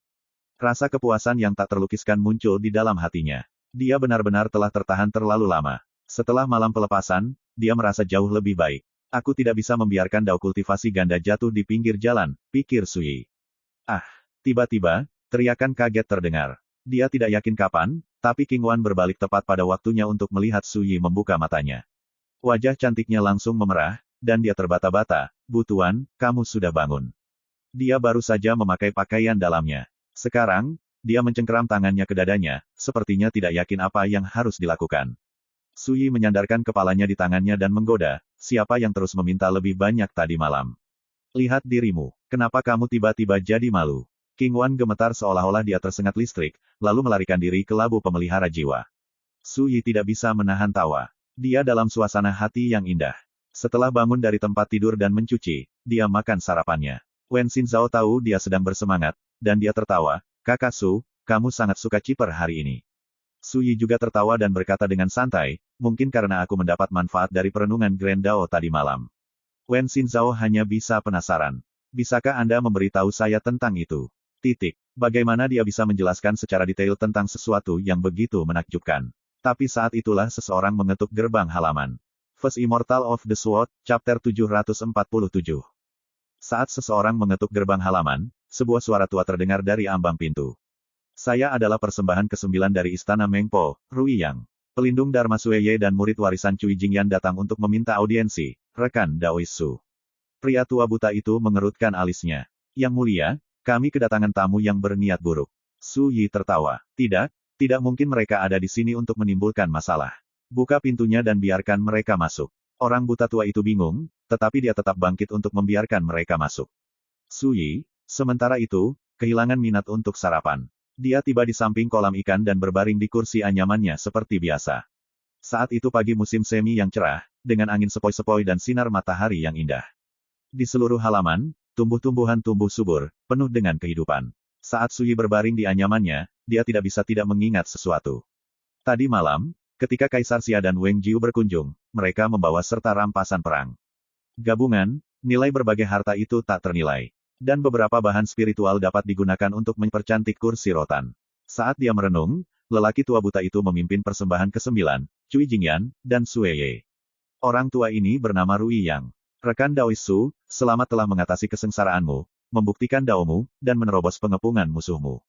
Rasa kepuasan yang tak terlukiskan muncul di dalam hatinya. Dia benar-benar telah tertahan terlalu lama. Setelah malam pelepasan, dia merasa jauh lebih baik. Aku tidak bisa membiarkan dao kultivasi ganda jatuh di pinggir jalan, pikir Suyi. Tiba-tiba, teriakan kaget terdengar. Dia tidak yakin kapan, tapi King Wan berbalik tepat pada waktunya untuk melihat Suyi membuka matanya. Wajah cantiknya langsung memerah, dan dia terbata-bata. Bu Tuan, kamu sudah bangun. Dia baru saja memakai pakaian dalamnya. Sekarang, dia mencengkeram tangannya ke dadanya, sepertinya tidak yakin apa yang harus dilakukan. Suyi menyandarkan kepalanya di tangannya dan menggoda, siapa yang terus meminta lebih banyak tadi malam? Lihat dirimu, kenapa kamu tiba-tiba jadi malu? King Wan gemetar seolah-olah dia tersengat listrik, lalu melarikan diri ke labu pemelihara jiwa. Suyi tidak bisa menahan tawa. Dia dalam suasana hati yang indah. Setelah bangun dari tempat tidur dan mencuci, dia makan sarapannya. Wen Xinzhao tahu dia sedang bersemangat, dan dia tertawa, Kakak Su, kamu sangat suka ciper hari ini. Suyi juga tertawa dan berkata dengan santai, mungkin karena aku mendapat manfaat dari perenungan Grand Dao tadi malam. Wen Xinzhao hanya bisa penasaran. Bisakah Anda memberitahu saya tentang itu? Bagaimana dia bisa menjelaskan secara detail tentang sesuatu yang begitu menakjubkan? Tapi saat itulah seseorang mengetuk gerbang halaman. First Immortal of the Sword, Chapter 747. Saat seseorang mengetuk gerbang halaman, sebuah suara tua terdengar dari ambang pintu. Saya adalah persembahan ke-9 dari Istana Mengpo, Ruiyang. Pelindung Dharma Sueye dan murid warisan Cui Jingyan datang untuk meminta audiensi, rekan Daoisu. Pria tua buta itu mengerutkan alisnya. Yang mulia, kami kedatangan tamu yang berniat buruk. Su Yi tertawa. Tidak mungkin mereka ada di sini untuk menimbulkan masalah. Buka pintunya dan biarkan mereka masuk. Orang buta tua itu bingung, tetapi dia tetap bangkit untuk membiarkan mereka masuk. Su Yi, sementara itu, kehilangan minat untuk sarapan. Dia tiba di samping kolam ikan dan berbaring di kursi anyamannya seperti biasa. Saat itu pagi musim semi yang cerah, dengan angin sepoi-sepoi dan sinar matahari yang indah. Di seluruh halaman, tumbuh-tumbuhan tumbuh subur, penuh dengan kehidupan. Saat Su Yi berbaring di anyamannya, dia tidak bisa tidak mengingat sesuatu. Tadi malam, ketika Kaisar Xia dan Weng Jiu berkunjung, mereka membawa serta rampasan perang. Gabungan, nilai berbagai harta itu tak ternilai. Dan beberapa bahan spiritual dapat digunakan untuk mempercantik kursi rotan. Saat dia merenung, lelaki tua buta itu memimpin persembahan ke-9, Cui Jingyan, dan Sueye. Orang tua ini bernama Ruiyang. Rekan Daoisu, selamat telah mengatasi kesengsaraanmu, membuktikan daomu, dan menerobos pengepungan musuhmu.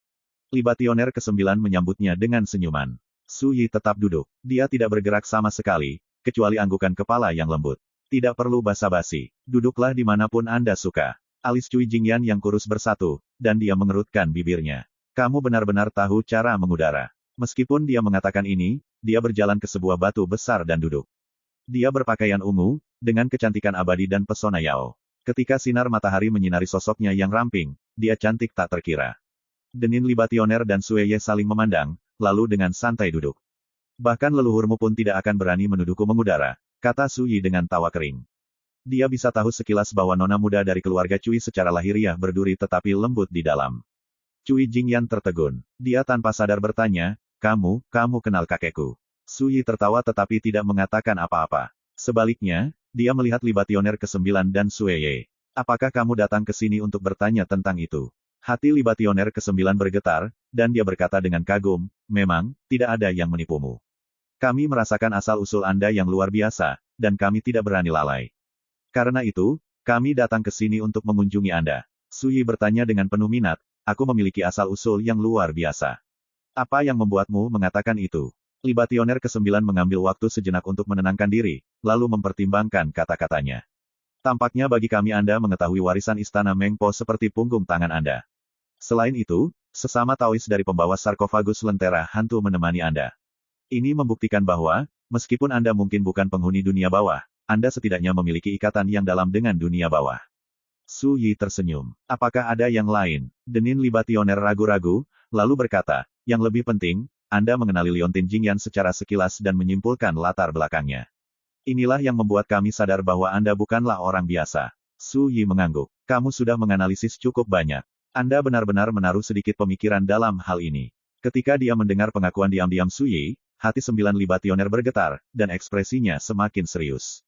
Libationer ke-9 menyambutnya dengan senyuman. Su Yi tetap duduk. Dia tidak bergerak sama sekali, kecuali anggukan kepala yang lembut. Tidak perlu basa-basi. Duduklah dimanapun Anda suka. Alis Cui Jingyan yang kurus bersatu, dan dia mengerutkan bibirnya. Kamu benar-benar tahu cara mengudara. Meskipun dia mengatakan ini, dia berjalan ke sebuah batu besar dan duduk. Dia berpakaian ungu, dengan kecantikan abadi dan pesona Yao. Ketika sinar matahari menyinari sosoknya yang ramping, dia cantik tak terkira. Denin Libationer dan Sue Ye saling memandang, lalu dengan santai duduk. Bahkan leluhurmu pun tidak akan berani menuduhku mengudara, kata Su Yi dengan tawa kering. Dia bisa tahu sekilas bahwa nona muda dari keluarga Cui secara lahiriah berduri tetapi lembut di dalam. Cui Jingyan tertegun. Dia tanpa sadar bertanya, kamu kenal kakekku. Su Yi tertawa tetapi tidak mengatakan apa-apa. Sebaliknya, dia melihat Libationer ke-9 dan Sue Ye. Apakah kamu datang ke sini untuk bertanya tentang itu? Hati Libationer ke-9 bergetar, dan dia berkata dengan kagum, memang, tidak ada yang menipumu. Kami merasakan asal-usul Anda yang luar biasa, dan kami tidak berani lalai. Karena itu, kami datang ke sini untuk mengunjungi Anda. Su Yi bertanya dengan penuh minat, aku memiliki asal-usul yang luar biasa. Apa yang membuatmu mengatakan itu? Libationer ke-9 mengambil waktu sejenak untuk menenangkan diri, lalu mempertimbangkan kata-katanya. Tampaknya bagi kami Anda mengetahui warisan istana Mengpo seperti punggung tangan Anda. Selain itu, sesama Taois dari pembawa sarkofagus lentera hantu menemani Anda. Ini membuktikan bahwa, meskipun Anda mungkin bukan penghuni dunia bawah, Anda setidaknya memiliki ikatan yang dalam dengan dunia bawah. Su Yi tersenyum. Apakah ada yang lain? Denin Libationer ragu-ragu, lalu berkata, yang lebih penting, Anda mengenali Liontin Jingyan secara sekilas dan menyimpulkan latar belakangnya. Inilah yang membuat kami sadar bahwa Anda bukanlah orang biasa. Su Yi mengangguk. Kamu sudah menganalisis cukup banyak. Anda benar-benar menaruh sedikit pemikiran dalam hal ini. Ketika dia mendengar pengakuan diam-diam Su Yi, hati 9 Libationer bergetar, dan ekspresinya semakin serius.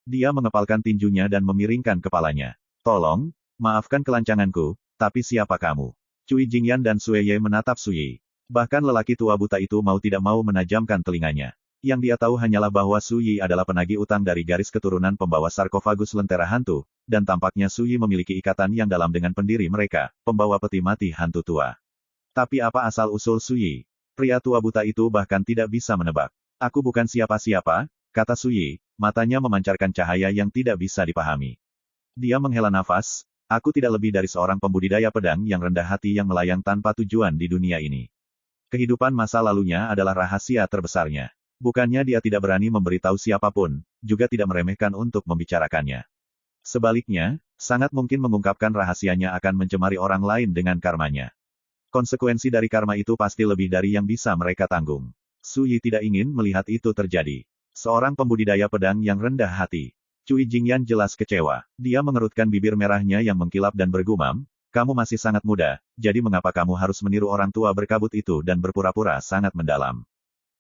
Dia mengepalkan tinjunya dan memiringkan kepalanya. Tolong, maafkan kelancanganku, tapi siapa kamu? Cui Jingyan dan Sue Ye menatap Su Yi. Bahkan lelaki tua buta itu mau tidak mau menajamkan telinganya. Yang dia tahu hanyalah bahwa Su Yi adalah penagih utang dari garis keturunan pembawa sarkofagus lentera hantu, dan tampaknya Su Yi memiliki ikatan yang dalam dengan pendiri mereka, pembawa peti mati hantu tua. Tapi apa asal-usul Su Yi? Pria tua buta itu bahkan tidak bisa menebak. Aku bukan siapa-siapa, kata Su Yi, matanya memancarkan cahaya yang tidak bisa dipahami. Dia menghela nafas, aku tidak lebih dari seorang pembudidaya pedang yang rendah hati yang melayang tanpa tujuan di dunia ini. Kehidupan masa lalunya adalah rahasia terbesarnya. Bukannya dia tidak berani memberitahu siapapun, juga tidak meremehkan untuk membicarakannya. Sebaliknya, sangat mungkin mengungkapkan rahasianya akan mencemari orang lain dengan karmanya. Konsekuensi dari karma itu pasti lebih dari yang bisa mereka tanggung. Su Yi tidak ingin melihat itu terjadi. Seorang pembudidaya pedang yang rendah hati. Cui Jingyan jelas kecewa. Dia mengerutkan bibir merahnya yang mengkilap dan bergumam, kamu masih sangat muda, jadi mengapa kamu harus meniru orang tua berkabut itu dan berpura-pura sangat mendalam?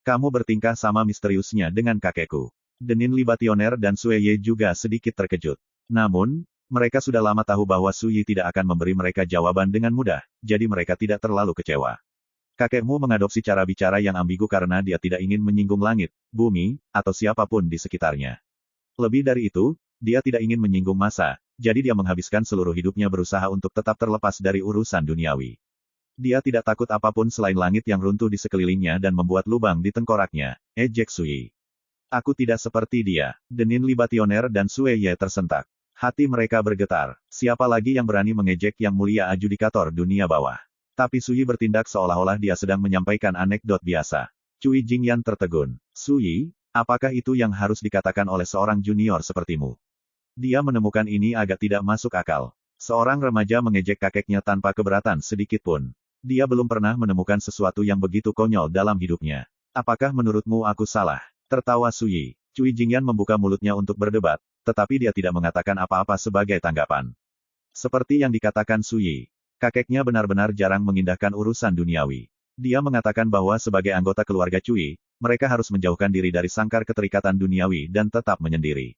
Kamu bertingkah sama misteriusnya dengan kakekku. Denin Libationer dan Sue Ye juga sedikit terkejut. Namun, mereka sudah lama tahu bahwa Su Yi tidak akan memberi mereka jawaban dengan mudah, jadi mereka tidak terlalu kecewa. Kakekmu mengadopsi cara bicara yang ambigu karena dia tidak ingin menyinggung langit, bumi, atau siapapun di sekitarnya. Lebih dari itu, dia tidak ingin menyinggung masa, jadi dia menghabiskan seluruh hidupnya berusaha untuk tetap terlepas dari urusan duniawi. Dia tidak takut apapun selain langit yang runtuh di sekelilingnya dan membuat lubang di tengkoraknya, ejek Su Yi. Aku tidak seperti dia. Denin Libationer dan Sue Ye tersentak. Hati mereka bergetar. Siapa lagi yang berani mengejek yang mulia adjudikator dunia bawah? Tapi Su Yi bertindak seolah-olah dia sedang menyampaikan anekdot biasa. Cui Jingyan tertegun. Su Yi, apakah itu yang harus dikatakan oleh seorang junior sepertimu? Dia menemukan ini agak tidak masuk akal. Seorang remaja mengejek kakeknya tanpa keberatan sedikit pun. Dia belum pernah menemukan sesuatu yang begitu konyol dalam hidupnya. Apakah menurutmu aku salah? Tertawa Su Yi. Cui Jingyan membuka mulutnya untuk berdebat, tetapi dia tidak mengatakan apa-apa sebagai tanggapan. Seperti yang dikatakan Su Yi, kakeknya benar-benar jarang mengindahkan urusan duniawi. Dia mengatakan bahwa sebagai anggota keluarga Cui, mereka harus menjauhkan diri dari sangkar keterikatan duniawi dan tetap menyendiri.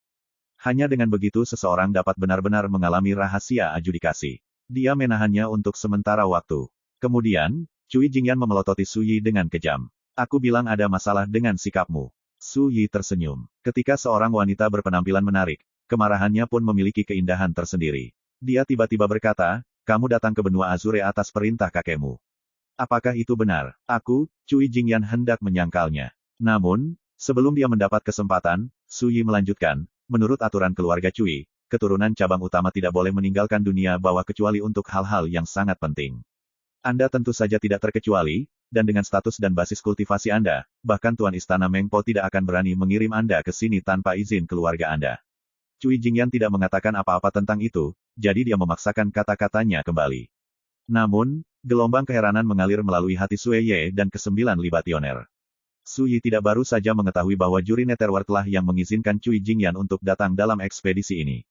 Hanya dengan begitu seseorang dapat benar-benar mengalami rahasia adjudikasi. Dia menahannya untuk sementara waktu. Kemudian, Cui Jingyan memelototi Su Yi dengan kejam. Aku bilang ada masalah dengan sikapmu. Su Yi tersenyum. Ketika seorang wanita berpenampilan menarik, kemarahannya pun memiliki keindahan tersendiri. Dia tiba-tiba berkata, kamu datang ke benua Azure atas perintah kakekmu. Apakah itu benar? Aku, Cui Jingyan hendak menyangkalnya. Namun, sebelum dia mendapat kesempatan, Su Yi melanjutkan, menurut aturan keluarga Cui, keturunan cabang utama tidak boleh meninggalkan dunia bawah kecuali untuk hal-hal yang sangat penting. Anda tentu saja tidak terkecuali, dan dengan status dan basis kultivasi Anda, bahkan Tuan Istana Mengpo tidak akan berani mengirim Anda ke sini tanpa izin keluarga Anda. Cui Jingyan tidak mengatakan apa-apa tentang itu, jadi dia memaksakan kata-katanya kembali. Namun, gelombang keheranan mengalir melalui hati Sue Ye dan kesembilan libationer. Su Yi tidak baru saja mengetahui bahwa juri Netherworld lah yang mengizinkan Cui Jingyan untuk datang dalam ekspedisi ini.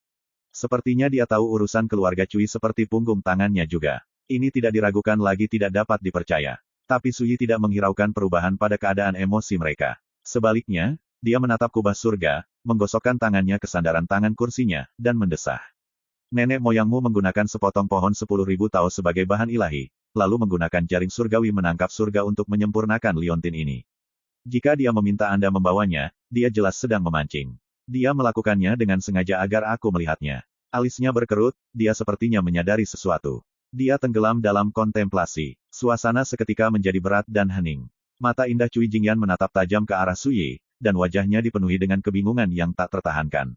Sepertinya dia tahu urusan keluarga Cui seperti punggung tangannya juga. Ini tidak diragukan lagi, tidak dapat dipercaya. Tapi Su Yi tidak menghiraukan perubahan pada keadaan emosi mereka. Sebaliknya, dia menatap kubah surga, menggosokkan tangannya ke sandaran tangan kursinya, dan mendesah. Nenek moyangmu menggunakan sepotong pohon 10.000 tahun sebagai bahan ilahi, lalu menggunakan jaring surgawi menangkap surga untuk menyempurnakan liontin ini. Jika dia meminta Anda membawanya, dia jelas sedang memancing. Dia melakukannya dengan sengaja agar aku melihatnya. Alisnya berkerut, dia sepertinya menyadari sesuatu. Dia tenggelam dalam kontemplasi. Suasana seketika menjadi berat dan hening. Mata indah Cui Jingyan menatap tajam ke arah Su Yi, dan wajahnya dipenuhi dengan kebingungan yang tak tertahankan.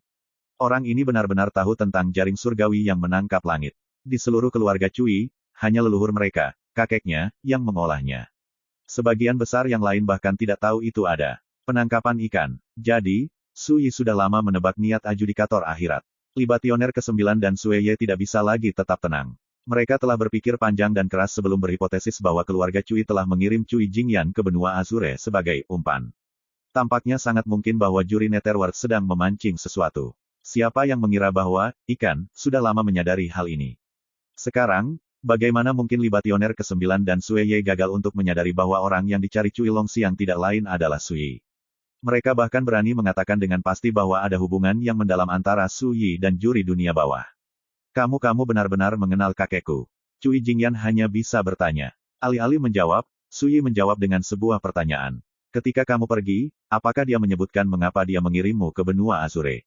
Orang ini benar-benar tahu tentang jaring surgawi yang menangkap langit. Di seluruh keluarga Cui, hanya leluhur mereka, kakeknya, yang mengolahnya. Sebagian besar yang lain bahkan tidak tahu itu ada. Penangkapan ikan. Jadi, Su Yi sudah lama menebak niat adjudikator akhirat. Libationer ke-9 dan Sue Ye tidak bisa lagi tetap tenang. Mereka telah berpikir panjang dan keras sebelum berhipotesis bahwa keluarga Cui telah mengirim Cui Jingyan ke benua Azure sebagai umpan. Tampaknya sangat mungkin bahwa juri Netherworld sedang memancing sesuatu. Siapa yang mengira bahwa ikan sudah lama menyadari hal ini? Sekarang, bagaimana mungkin libationer ke-9 dan Sue Ye gagal untuk menyadari bahwa orang yang dicari Cui Longxiang tidak lain adalah Su Yi? Mereka bahkan berani mengatakan dengan pasti bahwa ada hubungan yang mendalam antara Su Yi dan juri dunia bawah. Kamu benar-benar mengenal kakekku. Cui Jingyan hanya bisa bertanya. Alih-alih menjawab, Su Yi menjawab dengan sebuah pertanyaan. Ketika kamu pergi, apakah dia menyebutkan mengapa dia mengirimmu ke benua Azure?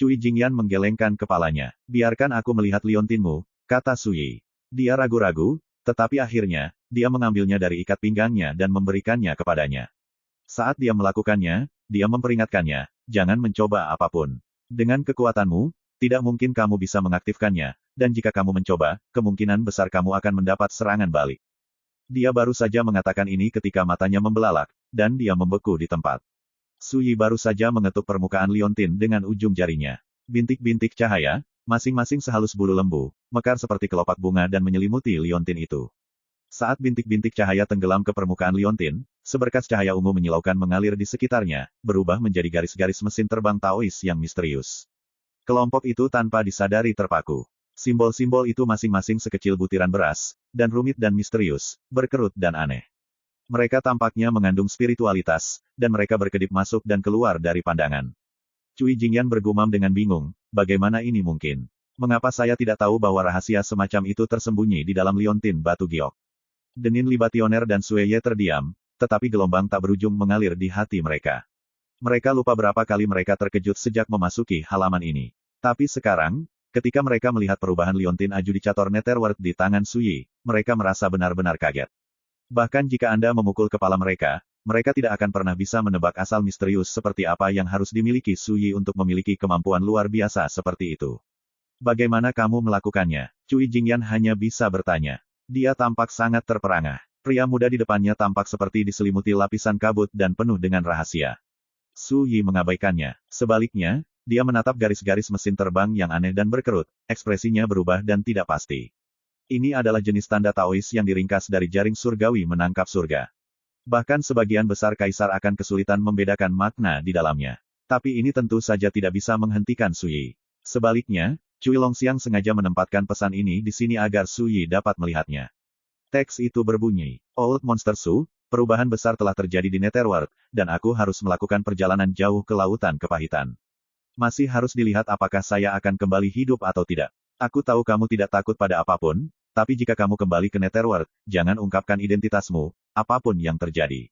Cui Jingyan menggelengkan kepalanya. Biarkan aku melihat liontinmu, kata Su Yi. Dia ragu-ragu, tetapi akhirnya, dia mengambilnya dari ikat pinggangnya dan memberikannya kepadanya. Saat dia melakukannya, dia memperingatkannya, jangan mencoba apapun. Dengan kekuatanmu, tidak mungkin kamu bisa mengaktifkannya, dan jika kamu mencoba, kemungkinan besar kamu akan mendapat serangan balik. Dia baru saja mengatakan ini ketika matanya membelalak, dan dia membeku di tempat. Su Yi baru saja mengetuk permukaan liontin dengan ujung jarinya. Bintik-bintik cahaya, masing-masing sehalus bulu lembu, mekar seperti kelopak bunga dan menyelimuti liontin itu. Saat bintik-bintik cahaya tenggelam ke permukaan liontin, seberkas cahaya ungu menyilaukan mengalir di sekitarnya, berubah menjadi garis-garis mesin terbang Taois yang misterius. Kelompok itu tanpa disadari terpaku. Simbol-simbol itu masing-masing sekecil butiran beras, dan rumit dan misterius, berkerut dan aneh. Mereka tampaknya mengandung spiritualitas, dan mereka berkedip masuk dan keluar dari pandangan. Cui Jingyan bergumam dengan bingung, bagaimana ini mungkin? Mengapa saya tidak tahu bahwa rahasia semacam itu tersembunyi di dalam liontin batu giok? Denin libationer dan Sue Ye terdiam, tetapi gelombang tak berujung mengalir di hati mereka. Mereka lupa berapa kali mereka terkejut sejak memasuki halaman ini. Tapi sekarang, ketika mereka melihat perubahan liontin adjudicator Netherworld di tangan Su Yi, mereka merasa benar-benar kaget. Bahkan jika Anda memukul kepala mereka, mereka tidak akan pernah bisa menebak asal misterius seperti apa yang harus dimiliki Su Yi untuk memiliki kemampuan luar biasa seperti itu. Bagaimana kamu melakukannya? Cui Jingyan hanya bisa bertanya. Dia tampak sangat terperangah. Pria muda di depannya tampak seperti diselimuti lapisan kabut dan penuh dengan rahasia. Su Yi mengabaikannya. Sebaliknya, dia menatap garis-garis mesin terbang yang aneh dan berkerut, ekspresinya berubah dan tidak pasti. Ini adalah jenis tanda Taois yang diringkas dari jaring surgawi menangkap surga. Bahkan sebagian besar kaisar akan kesulitan membedakan makna di dalamnya. Tapi ini tentu saja tidak bisa menghentikan Su Yi. Sebaliknya, Cui Longxiang sengaja menempatkan pesan ini di sini agar Su Yi dapat melihatnya. Teks itu berbunyi, Old Monster Su, perubahan besar telah terjadi di Netherworld, dan aku harus melakukan perjalanan jauh ke lautan kepahitan. Masih harus dilihat apakah saya akan kembali hidup atau tidak. Aku tahu kamu tidak takut pada apapun, tapi jika kamu kembali ke Netherworld, jangan ungkapkan identitasmu, apapun yang terjadi.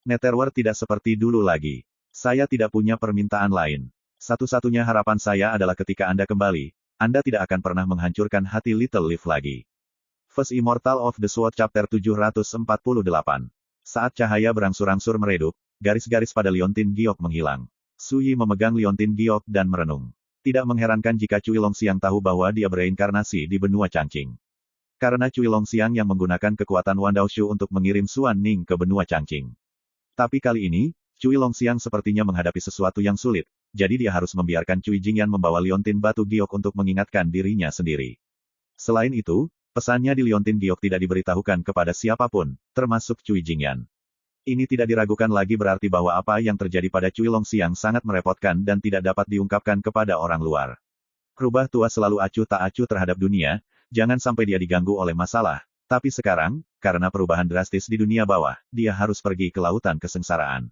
Netherworld tidak seperti dulu lagi. Saya tidak punya permintaan lain. Satu-satunya harapan saya adalah ketika Anda kembali, Anda tidak akan pernah menghancurkan hati Little Leaf lagi. First Immortal of the Sword Chapter 748. Saat cahaya berangsur-angsur meredup, garis-garis pada liontin giok menghilang. Su Yi memegang liontin giok dan merenung. Tidak mengherankan jika Cui Longxiang tahu bahwa dia bereinkarnasi di benua Changqing. Karena Cui Longxiang yang menggunakan kekuatan Wan Daoshu untuk mengirim Xuan Ning ke benua Changqing. Tapi kali ini, Cui Longxiang sepertinya menghadapi sesuatu yang sulit, jadi dia harus membiarkan Cui Jingyan membawa liontin batu giok untuk mengingatkan dirinya sendiri. Selain itu, pesannya di liontin giok tidak diberitahukan kepada siapapun, termasuk Cui Jingyan. Ini tidak diragukan lagi berarti bahwa apa yang terjadi pada Cui Longxiang sangat merepotkan dan tidak dapat diungkapkan kepada orang luar. Rubah tua selalu acuh tak acuh terhadap dunia, jangan sampai dia diganggu oleh masalah. Tapi sekarang, karena perubahan drastis di dunia bawah, dia harus pergi ke lautan kesengsaraan.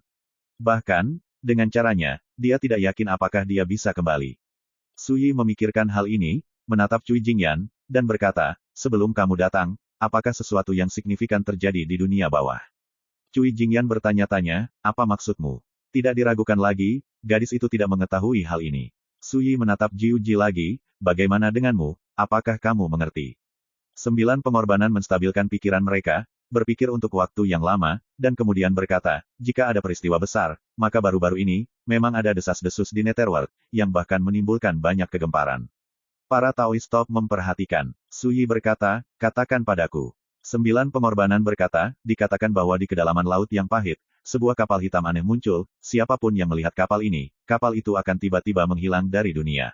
Bahkan, dengan caranya, dia tidak yakin apakah dia bisa kembali. Suyi memikirkan hal ini, menatap Cui Jingyan, dan berkata, sebelum kamu datang, apakah sesuatu yang signifikan terjadi di dunia bawah? Cui Jingyan bertanya-tanya, apa maksudmu? Tidak diragukan lagi, gadis itu tidak mengetahui hal ini. Suyi menatap Jiu Ji lagi, bagaimana denganmu, apakah kamu mengerti? 9 pengorbanan menstabilkan pikiran mereka, berpikir untuk waktu yang lama, dan kemudian berkata, jika ada peristiwa besar, maka baru-baru ini, memang ada desas-desus di Netherworld, yang bahkan menimbulkan banyak kegemparan. Para Taoist top memperhatikan. Suyi berkata, katakan padaku. 9 pengorbanan berkata, dikatakan bahwa di kedalaman laut yang pahit, sebuah kapal hitam aneh muncul, siapapun yang melihat kapal ini, kapal itu akan tiba-tiba menghilang dari dunia.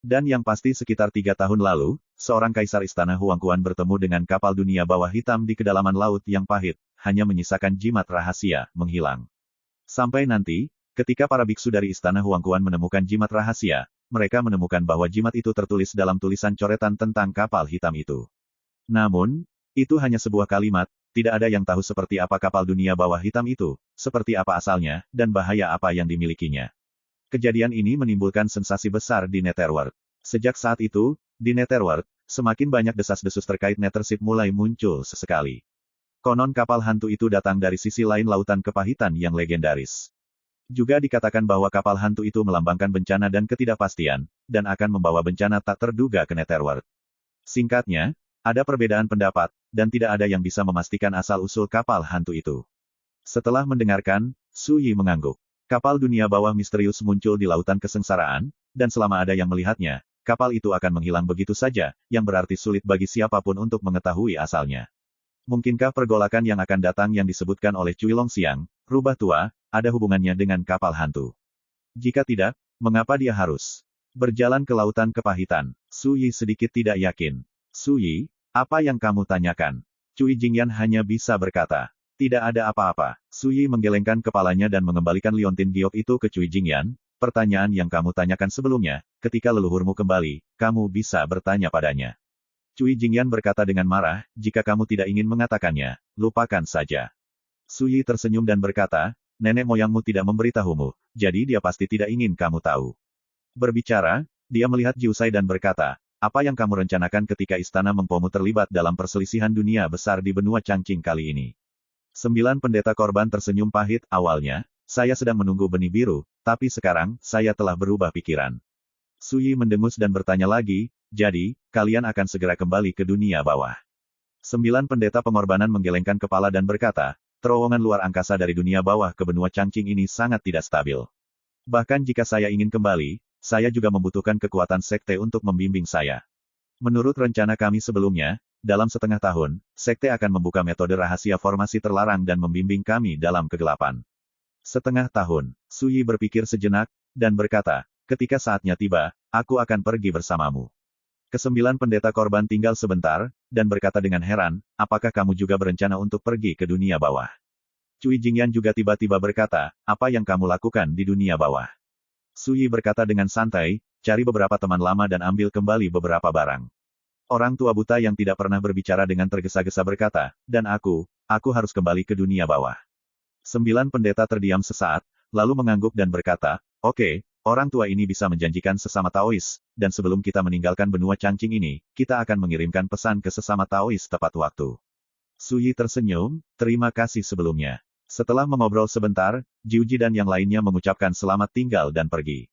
Dan yang pasti sekitar 3 tahun lalu, seorang kaisar istana Huangquan bertemu dengan kapal dunia bawah hitam di kedalaman laut yang pahit, hanya menyisakan jimat rahasia, menghilang. Sampai nanti, ketika para biksu dari istana Huangquan menemukan jimat rahasia, mereka menemukan bahwa jimat itu tertulis dalam tulisan coretan tentang kapal hitam itu. Namun, itu hanya sebuah kalimat, tidak ada yang tahu seperti apa kapal dunia bawah hitam itu, seperti apa asalnya, dan bahaya apa yang dimilikinya. Kejadian ini menimbulkan sensasi besar di Netherworld. Sejak saat itu, di Netherworld, semakin banyak desas-desus terkait Nethership mulai muncul sesekali. Konon kapal hantu itu datang dari sisi lain lautan kepahitan yang legendaris. Juga dikatakan bahwa kapal hantu itu melambangkan bencana dan ketidakpastian, dan akan membawa bencana tak terduga ke Netherworld. Singkatnya, ada perbedaan pendapat, dan tidak ada yang bisa memastikan asal-usul kapal hantu itu. Setelah mendengarkan, Suyi mengangguk. Kapal dunia bawah misterius muncul di lautan kesengsaraan, dan selama ada yang melihatnya, kapal itu akan menghilang begitu saja, yang berarti sulit bagi siapapun untuk mengetahui asalnya. Mungkinkah pergolakan yang akan datang yang disebutkan oleh Cui Longxiang, rubah tua, ada hubungannya dengan kapal hantu? Jika tidak, mengapa dia harus berjalan ke lautan kepahitan? Suyi sedikit tidak yakin. Suyi, apa yang kamu tanyakan? Cui Jingyan hanya bisa berkata, tidak ada apa-apa. Suyi menggelengkan kepalanya dan mengembalikan liontin giok itu ke Cui Jingyan. Pertanyaan yang kamu tanyakan sebelumnya, ketika leluhurmu kembali, kamu bisa bertanya padanya. Cui Jingyan berkata dengan marah, jika kamu tidak ingin mengatakannya, lupakan saja. Suyi tersenyum dan berkata, nenek moyangmu tidak memberitahumu, jadi dia pasti tidak ingin kamu tahu. Berbicara, dia melihat Jiusai dan berkata, apa yang kamu rencanakan ketika istana Mengpomu terlibat dalam perselisihan dunia besar di benua Changqing kali ini? 9 pendeta korban tersenyum pahit, awalnya, saya sedang menunggu benih biru, tapi sekarang, saya telah berubah pikiran. Suyi mendengus dan bertanya lagi, jadi, kalian akan segera kembali ke dunia bawah. 9 pendeta pengorbanan menggelengkan kepala dan berkata, terowongan luar angkasa dari dunia bawah ke benua Changqing ini sangat tidak stabil. Bahkan jika saya ingin kembali, saya juga membutuhkan kekuatan sekte untuk membimbing saya. Menurut rencana kami sebelumnya, dalam setengah tahun, sekte akan membuka metode rahasia formasi terlarang dan membimbing kami dalam kegelapan. Setengah tahun, Suyi berpikir sejenak, dan berkata, ketika saatnya tiba, aku akan pergi bersamamu. Kesembilan pendeta korban tinggal sebentar, dan berkata dengan heran, apakah kamu juga berencana untuk pergi ke dunia bawah? Cui Jingyan juga tiba-tiba berkata, apa yang kamu lakukan di dunia bawah? Suyi berkata dengan santai, cari beberapa teman lama dan ambil kembali beberapa barang. Orang tua buta yang tidak pernah berbicara dengan tergesa-gesa berkata, dan aku harus kembali ke dunia bawah. 9 pendeta terdiam sesaat, lalu mengangguk dan berkata, oke, orang tua ini bisa menjanjikan sesama Taois, dan sebelum kita meninggalkan benua Changqing ini, kita akan mengirimkan pesan ke sesama Taois tepat waktu. Suyi tersenyum, terima kasih sebelumnya. Setelah mengobrol sebentar, Jiuji dan yang lainnya mengucapkan selamat tinggal dan pergi.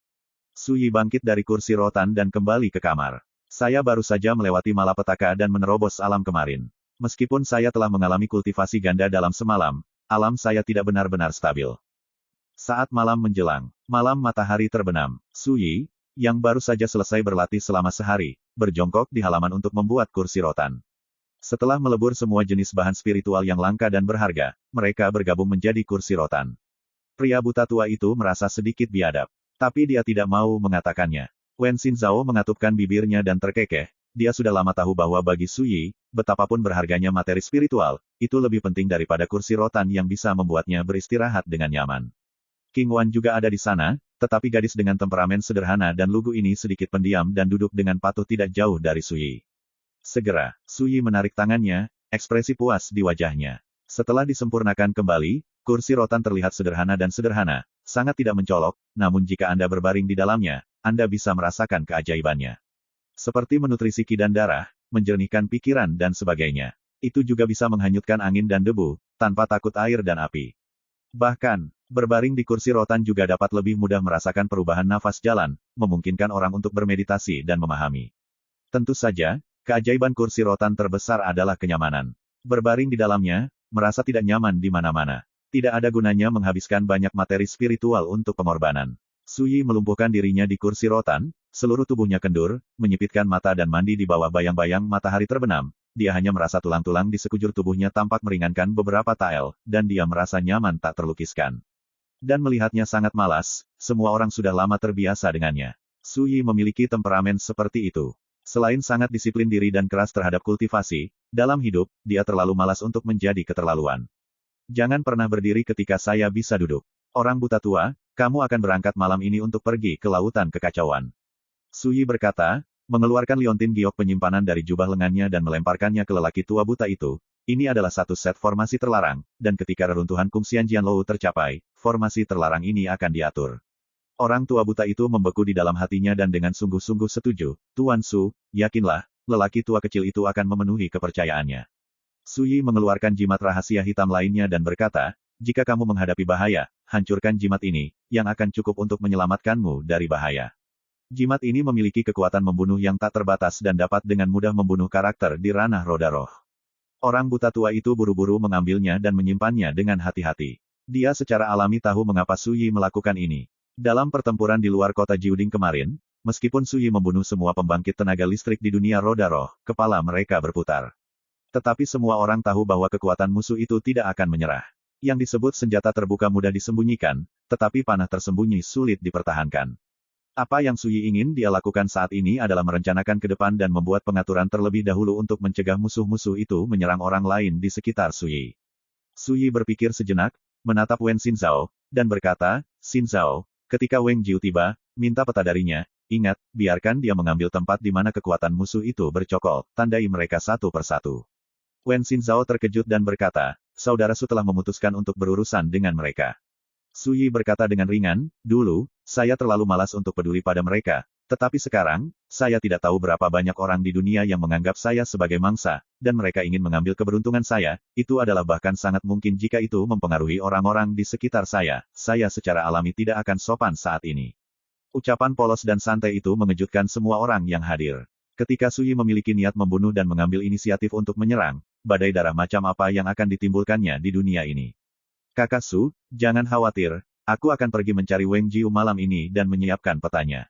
Suyi bangkit dari kursi rotan dan kembali ke kamar. Saya baru saja melewati malapetaka dan menerobos alam kemarin. Meskipun saya telah mengalami kultivasi ganda dalam semalam, alam saya tidak benar-benar stabil. Saat malam menjelang, malam matahari terbenam, Suyi, yang baru saja selesai berlatih selama sehari, berjongkok di halaman untuk membuat kursi rotan. Setelah melebur semua jenis bahan spiritual yang langka dan berharga, mereka bergabung menjadi kursi rotan. Pria buta tua itu merasa sedikit biadab. Tapi dia tidak mau mengatakannya. Wen Xinzhao mengatupkan bibirnya dan terkekeh. Dia sudah lama tahu bahwa bagi Su Yi, betapapun berharganya materi spiritual, itu lebih penting daripada kursi rotan yang bisa membuatnya beristirahat dengan nyaman. King Wan juga ada di sana, tetapi gadis dengan temperamen sederhana dan lugu ini sedikit pendiam dan duduk dengan patuh tidak jauh dari Su Yi. Segera, Su Yi menarik tangannya, ekspresi puas di wajahnya. Setelah disempurnakan kembali, kursi rotan terlihat sederhana dan sederhana, sangat tidak mencolok, namun jika Anda berbaring di dalamnya, Anda bisa merasakan keajaibannya. Seperti menutrisi ki dan darah, menjernihkan pikiran dan sebagainya. Itu juga bisa menghanyutkan angin dan debu, tanpa takut air dan api. Bahkan, berbaring di kursi rotan juga dapat lebih mudah merasakan perubahan nafas jalan, memungkinkan orang untuk bermeditasi dan memahami. Tentu saja, keajaiban kursi rotan terbesar adalah kenyamanan. Berbaring di dalamnya, merasa tidak nyaman di mana-mana. Tidak ada gunanya menghabiskan banyak materi spiritual untuk pengorbanan. Su Yi melumpuhkan dirinya di kursi rotan, seluruh tubuhnya kendur, menyipitkan mata dan mandi di bawah bayang-bayang matahari terbenam. Dia hanya merasa tulang-tulang di sekujur tubuhnya tampak meringankan beberapa tael, dan dia merasa nyaman tak terlukiskan. Dan melihatnya sangat malas, semua orang sudah lama terbiasa dengannya. Su Yi memiliki temperamen seperti itu. Selain sangat disiplin diri dan keras terhadap kultivasi, dalam hidup, dia terlalu malas untuk menjadi keterlaluan. Jangan pernah berdiri ketika saya bisa duduk. Orang buta tua, kamu akan berangkat malam ini untuk pergi ke lautan kekacauan. Su Yi berkata, mengeluarkan liontin giok penyimpanan dari jubah lengannya dan melemparkannya ke lelaki tua buta itu. Ini adalah satu set formasi terlarang, dan ketika reruntuhan Kung Xian Jianlou tercapai, formasi terlarang ini akan diatur. Orang tua buta itu membeku di dalam hatinya dan dengan sungguh-sungguh setuju, Tuan Su, yakinlah, lelaki tua kecil itu akan memenuhi kepercayaannya. Su Yi mengeluarkan jimat rahasia hitam lainnya dan berkata, jika kamu menghadapi bahaya, hancurkan jimat ini, yang akan cukup untuk menyelamatkanmu dari bahaya. Jimat ini memiliki kekuatan membunuh yang tak terbatas dan dapat dengan mudah membunuh karakter di ranah roda roh. Orang buta tua itu buru-buru mengambilnya dan menyimpannya dengan hati-hati. Dia secara alami tahu mengapa Su Yi melakukan ini. Dalam pertempuran di luar kota Jiuding kemarin, meskipun Su Yi membunuh semua pembangkit tenaga listrik di dunia roda roh, kepala mereka berputar. Tetapi semua orang tahu bahwa kekuatan musuh itu tidak akan menyerah. Yang disebut senjata terbuka mudah disembunyikan, tetapi panah tersembunyi sulit dipertahankan. Apa yang Su Yi ingin dia lakukan saat ini adalah merencanakan ke depan dan membuat pengaturan terlebih dahulu untuk mencegah musuh-musuh itu menyerang orang lain di sekitar Su Yi. Su Yi berpikir sejenak, menatap Wen Xinzhao, dan berkata, Xinzhao, ketika Wang Jiu tiba, minta peta darinya, ingat, biarkan dia mengambil tempat di mana kekuatan musuh itu bercokol, tandai mereka satu persatu. Wen Xinzhao terkejut dan berkata, saudara Su telah memutuskan untuk berurusan dengan mereka. Su Yi berkata dengan ringan, dulu, saya terlalu malas untuk peduli pada mereka, tetapi sekarang, saya tidak tahu berapa banyak orang di dunia yang menganggap saya sebagai mangsa, dan mereka ingin mengambil keberuntungan saya, itu adalah bahkan sangat mungkin jika itu mempengaruhi orang-orang di sekitar saya secara alami tidak akan sopan saat ini. Ucapan polos dan santai itu mengejutkan semua orang yang hadir. Ketika Su Yi memiliki niat membunuh dan mengambil inisiatif untuk menyerang, badai darah macam apa yang akan ditimbulkannya di dunia ini. Kakak Su, jangan khawatir, aku akan pergi mencari Wang Jiu malam ini dan menyiapkan petanya.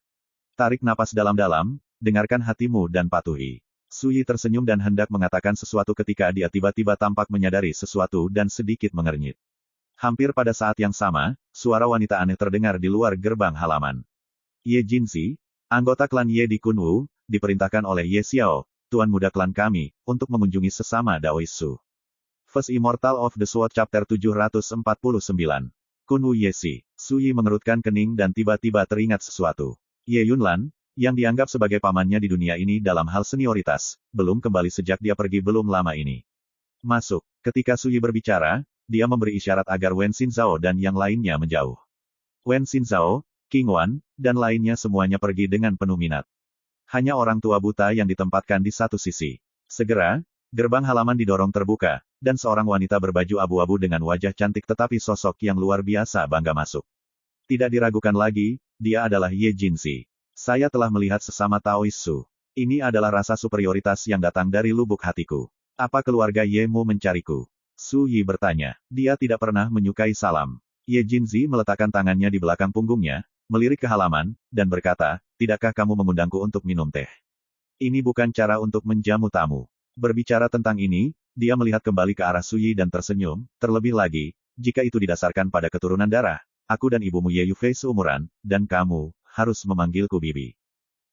Tarik napas dalam-dalam, dengarkan hatimu dan patuhi. Su Yi tersenyum dan hendak mengatakan sesuatu ketika dia tiba-tiba tampak menyadari sesuatu dan sedikit mengernyit. Hampir pada saat yang sama, suara wanita aneh terdengar di luar gerbang halaman. Ye Jinzi, anggota klan Ye di Kunwu, diperintahkan oleh Ye Xiao, tuan muda klan kami, untuk mengunjungi sesama Daoist Su. First Immortal of the Sword Chapter 749. Kunwu Yesi. Su Yi mengerutkan kening dan tiba-tiba teringat sesuatu. Ye Yunlan, yang dianggap sebagai pamannya di dunia ini dalam hal senioritas, belum kembali sejak dia pergi belum lama ini. Masuk. Ketika Su Yi berbicara, dia memberi isyarat agar Wen Xinzhao dan yang lainnya menjauh. Wen Xinzhao, King Wan, dan lainnya semuanya pergi dengan penuh minat. Hanya orang tua buta yang ditempatkan di satu sisi. Segera, gerbang halaman didorong terbuka, dan seorang wanita berbaju abu-abu dengan wajah cantik tetapi sosok yang luar biasa bangga masuk. Tidak diragukan lagi, dia adalah Ye Jinzi. Saya telah melihat sesama Taoist Su. Ini adalah rasa superioritas yang datang dari lubuk hatiku. Apa keluarga Ye Mu mencariku? Su Yi bertanya. Dia tidak pernah menyukai salam. Ye Jinzi meletakkan tangannya di belakang punggungnya, melirik ke halaman, dan berkata, tidakkah kamu mengundangku untuk minum teh? Ini bukan cara untuk menjamu tamu. Berbicara tentang ini, dia melihat kembali ke arah Suyi dan tersenyum, terlebih lagi, jika itu didasarkan pada keturunan darah, aku dan ibumu Ye Yufei seumuran, dan kamu, harus memanggilku Bibi.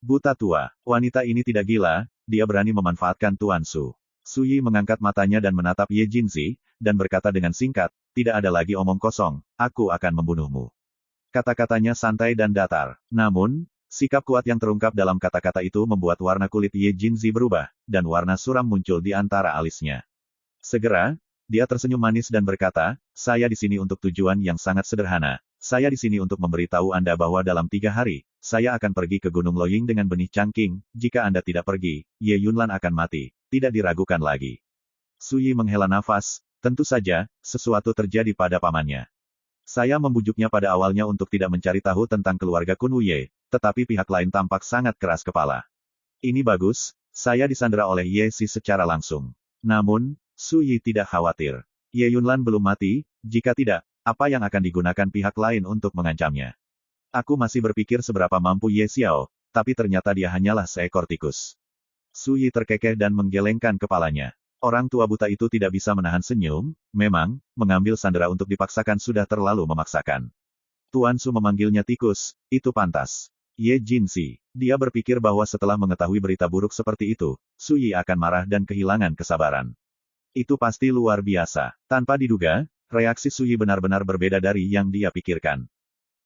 Buta tua, wanita ini tidak gila, dia berani memanfaatkan Tuan Su. Suyi mengangkat matanya dan menatap Ye Jinzi, dan berkata dengan singkat, tidak ada lagi omong kosong, aku akan membunuhmu. Kata-katanya santai dan datar. Namun, sikap kuat yang terungkap dalam kata-kata itu membuat warna kulit Ye Jinzi berubah, dan warna suram muncul di antara alisnya. Segera, dia tersenyum manis dan berkata, saya di sini untuk tujuan yang sangat sederhana. Saya di sini untuk memberitahu Anda bahwa dalam 3 hari, saya akan pergi ke Gunung Loying dengan benih cangking. Jika Anda tidak pergi, Ye Yunlan akan mati. Tidak diragukan lagi. Suyi menghela nafas, tentu saja, sesuatu terjadi pada pamannya. Saya membujuknya pada awalnya untuk tidak mencari tahu tentang keluarga Kun Wuye, tetapi pihak lain tampak sangat keras kepala. Ini bagus, saya disandera oleh Ye Si secara langsung. Namun, Suyi tidak khawatir. Ye Yunlan belum mati, jika tidak, apa yang akan digunakan pihak lain untuk mengancamnya? Aku masih berpikir seberapa mampu Ye Xiao, tapi ternyata dia hanyalah seekor tikus. Suyi terkekeh dan menggelengkan kepalanya. Orang tua buta itu tidak bisa menahan senyum, memang, mengambil sandera untuk dipaksakan sudah terlalu memaksakan. Tuan Su memanggilnya tikus, itu pantas. Ye Jinzi, dia berpikir bahwa setelah mengetahui berita buruk seperti itu, Suyi akan marah dan kehilangan kesabaran. Itu pasti luar biasa. Tanpa diduga, reaksi Suyi benar-benar berbeda dari yang dia pikirkan.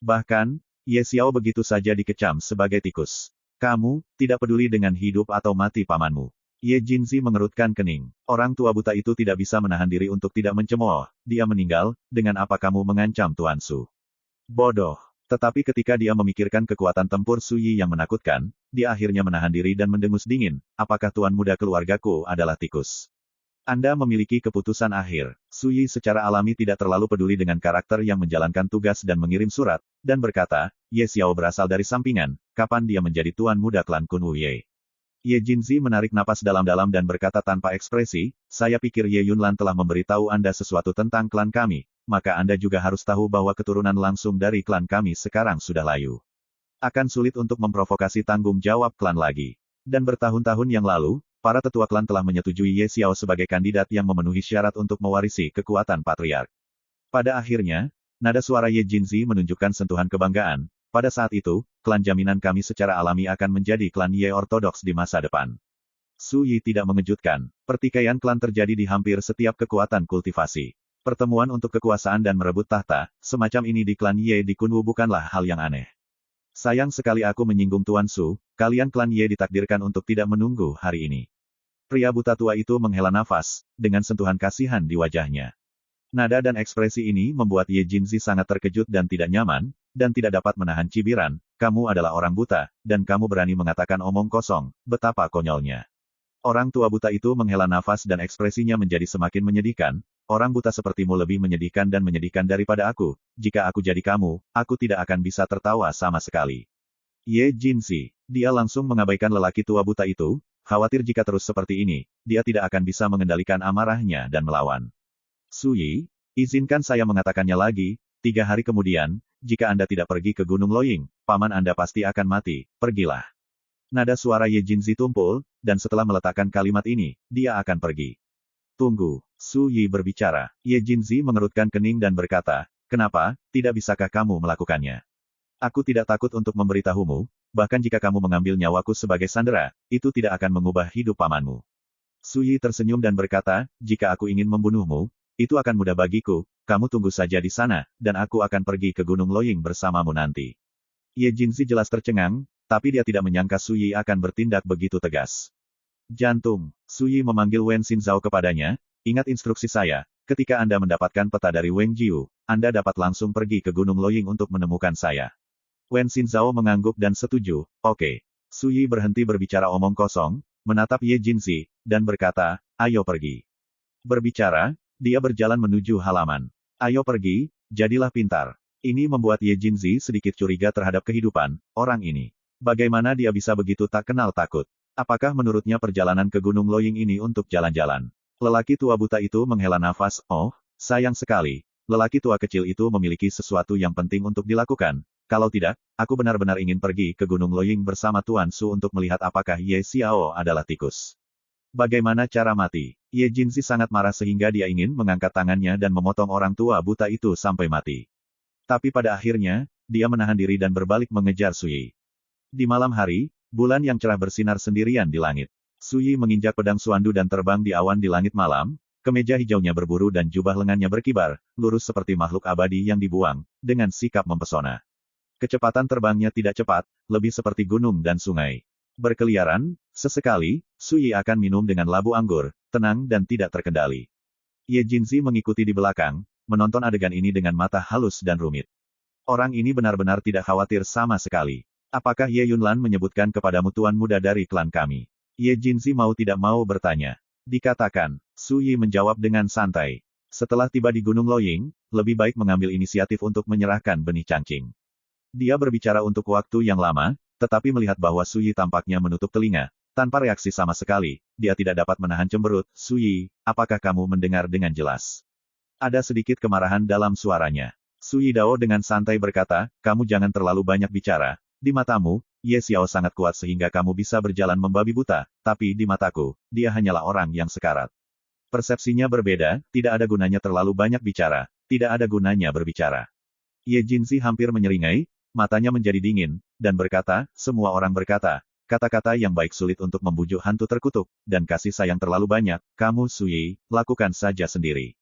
Bahkan, Ye Xiao begitu saja dikecam sebagai tikus. Kamu, tidak peduli dengan hidup atau mati pamanmu. Ye Jinzi mengerutkan kening. Orang tua buta itu tidak bisa menahan diri untuk tidak mencemooh. Dia meninggal, dengan apa kamu mengancam Tuan Su? Bodoh. Tetapi ketika dia memikirkan kekuatan tempur Suyi yang menakutkan, dia akhirnya menahan diri dan mendengus dingin. Apakah tuan muda keluargaku adalah tikus? Anda memiliki keputusan akhir. Suyi secara alami tidak terlalu peduli dengan karakter yang menjalankan tugas dan mengirim surat, dan berkata, Ye Xiao berasal dari sampingan, kapan dia menjadi tuan muda klan Kun Wuye? Ye Jinzi menarik napas dalam-dalam dan berkata tanpa ekspresi, saya pikir Ye Yunlan telah memberitahu Anda sesuatu tentang klan kami, maka Anda juga harus tahu bahwa keturunan langsung dari klan kami sekarang sudah layu. Akan sulit untuk memprovokasi tanggung jawab klan lagi. Dan bertahun-tahun yang lalu, para tetua klan telah menyetujui Ye Xiao sebagai kandidat yang memenuhi syarat untuk mewarisi kekuatan patriark. Pada akhirnya, nada suara Ye Jinzi menunjukkan sentuhan kebanggaan. Pada saat itu, klan jaminan kami secara alami akan menjadi klan Ye ortodoks di masa depan. Suyi tidak mengejutkan. Pertikaian klan terjadi di hampir setiap kekuatan kultivasi. Pertemuan untuk kekuasaan dan merebut tahta, semacam ini di klan Ye di Kunwu bukanlah hal yang aneh. Sayang sekali aku menyinggung Tuan Su, kalian klan Ye ditakdirkan untuk tidak menunggu hari ini. Pria buta tua itu menghela nafas, dengan sentuhan kasihan di wajahnya. Nada dan ekspresi ini membuat Ye Jinzi sangat terkejut dan tidak nyaman, dan tidak dapat menahan cibiran, kamu adalah orang buta, dan kamu berani mengatakan omong kosong, betapa konyolnya. Orang tua buta itu menghela nafas dan ekspresinya menjadi semakin menyedihkan, orang buta sepertimu lebih menyedihkan dan menyedihkan daripada aku, jika aku jadi kamu, aku tidak akan bisa tertawa sama sekali. Ye Jinzi, dia langsung mengabaikan lelaki tua buta itu, khawatir jika terus seperti ini, dia tidak akan bisa mengendalikan amarahnya dan melawan. Suyi, izinkan saya mengatakannya lagi, 3 hari kemudian, jika Anda tidak pergi ke Gunung Loying, paman Anda pasti akan mati, pergilah. Nada suara Ye Jinzi tumpul, dan setelah meletakkan kalimat ini, dia akan pergi. Tunggu, Suyi berbicara. Ye Jinzi mengerutkan kening dan berkata, kenapa, tidak bisakah kamu melakukannya? Aku tidak takut untuk memberitahumu, bahkan jika kamu mengambil nyawaku sebagai sandera, itu tidak akan mengubah hidup pamanmu. Suyi tersenyum dan berkata, jika aku ingin membunuhmu, itu akan mudah bagiku, kamu tunggu saja di sana, dan aku akan pergi ke Gunung Loying bersamamu nanti. Ye Jinzi jelas tercengang, tapi dia tidak menyangka Suyi akan bertindak begitu tegas. Jantung, Suyi memanggil Wen Xinzhao kepadanya, ingat instruksi saya, ketika Anda mendapatkan peta dari Weng Jiu, Anda dapat langsung pergi ke Gunung Loying untuk menemukan saya. Wen Xinzhao mengangguk dan setuju, oke. Suyi berhenti berbicara omong kosong, menatap Ye Jinzi, dan berkata, ayo pergi. Berbicara, dia berjalan menuju halaman. Ayo pergi, jadilah pintar. Ini membuat Ye Jinzi sedikit curiga terhadap kehidupan orang ini. Bagaimana dia bisa begitu tak kenal takut? Apakah menurutnya perjalanan ke Gunung Loying ini untuk jalan-jalan? Lelaki tua buta itu menghela nafas, oh, sayang sekali. Lelaki tua kecil itu memiliki sesuatu yang penting untuk dilakukan, Kalau tidak, aku benar-benar ingin pergi ke Gunung Loying bersama Tuan Su untuk melihat apakah Ye Xiao adalah tikus. Bagaimana cara mati? Ye Jinzi sangat marah sehingga dia ingin mengangkat tangannya dan memotong orang tua buta itu sampai mati. Tapi pada akhirnya, dia menahan diri dan berbalik mengejar Sui. Di malam hari, bulan yang cerah bersinar sendirian di langit. Sui menginjak pedang Suandu dan terbang di awan di langit malam, kemeja hijaunya berburu dan jubah lengannya berkibar, lurus seperti makhluk abadi yang dibuang, dengan sikap mempesona. Kecepatan terbangnya tidak cepat, lebih seperti gunung dan sungai. Berkeliaran, sesekali, Sui akan minum dengan labu anggur, tenang dan tidak terkendali. Ye Jinzi mengikuti di belakang, menonton adegan ini dengan mata halus dan rumit. Orang ini benar-benar tidak khawatir sama sekali. Apakah Ye Yunlan menyebutkan kepadamu tuan muda dari klan kami? Ye Jinzi mau tidak mau bertanya. Dikatakan, Sui menjawab dengan santai. Setelah tiba di Gunung Loying, lebih baik mengambil inisiatif untuk menyerahkan benih cangcing. Dia berbicara untuk waktu yang lama, tetapi melihat bahwa Sui tampaknya menutup telinga. Tanpa reaksi sama sekali, dia tidak dapat menahan cemberut. Sui, apakah kamu mendengar dengan jelas? Ada sedikit kemarahan dalam suaranya. Sui Dao dengan santai berkata, kamu jangan terlalu banyak bicara. Di matamu, Ye Xiao sangat kuat sehingga kamu bisa berjalan membabi buta, tapi di mataku, dia hanyalah orang yang sekarat. Persepsinya berbeda, tidak ada gunanya terlalu banyak bicara, tidak ada gunanya berbicara. Ye Jinzi hampir menyeringai, matanya menjadi dingin, dan berkata, semua orang berkata, kata-kata yang baik sulit untuk membujuk hantu terkutuk, dan kasih sayang terlalu banyak, kamu Sui, lakukan saja sendiri.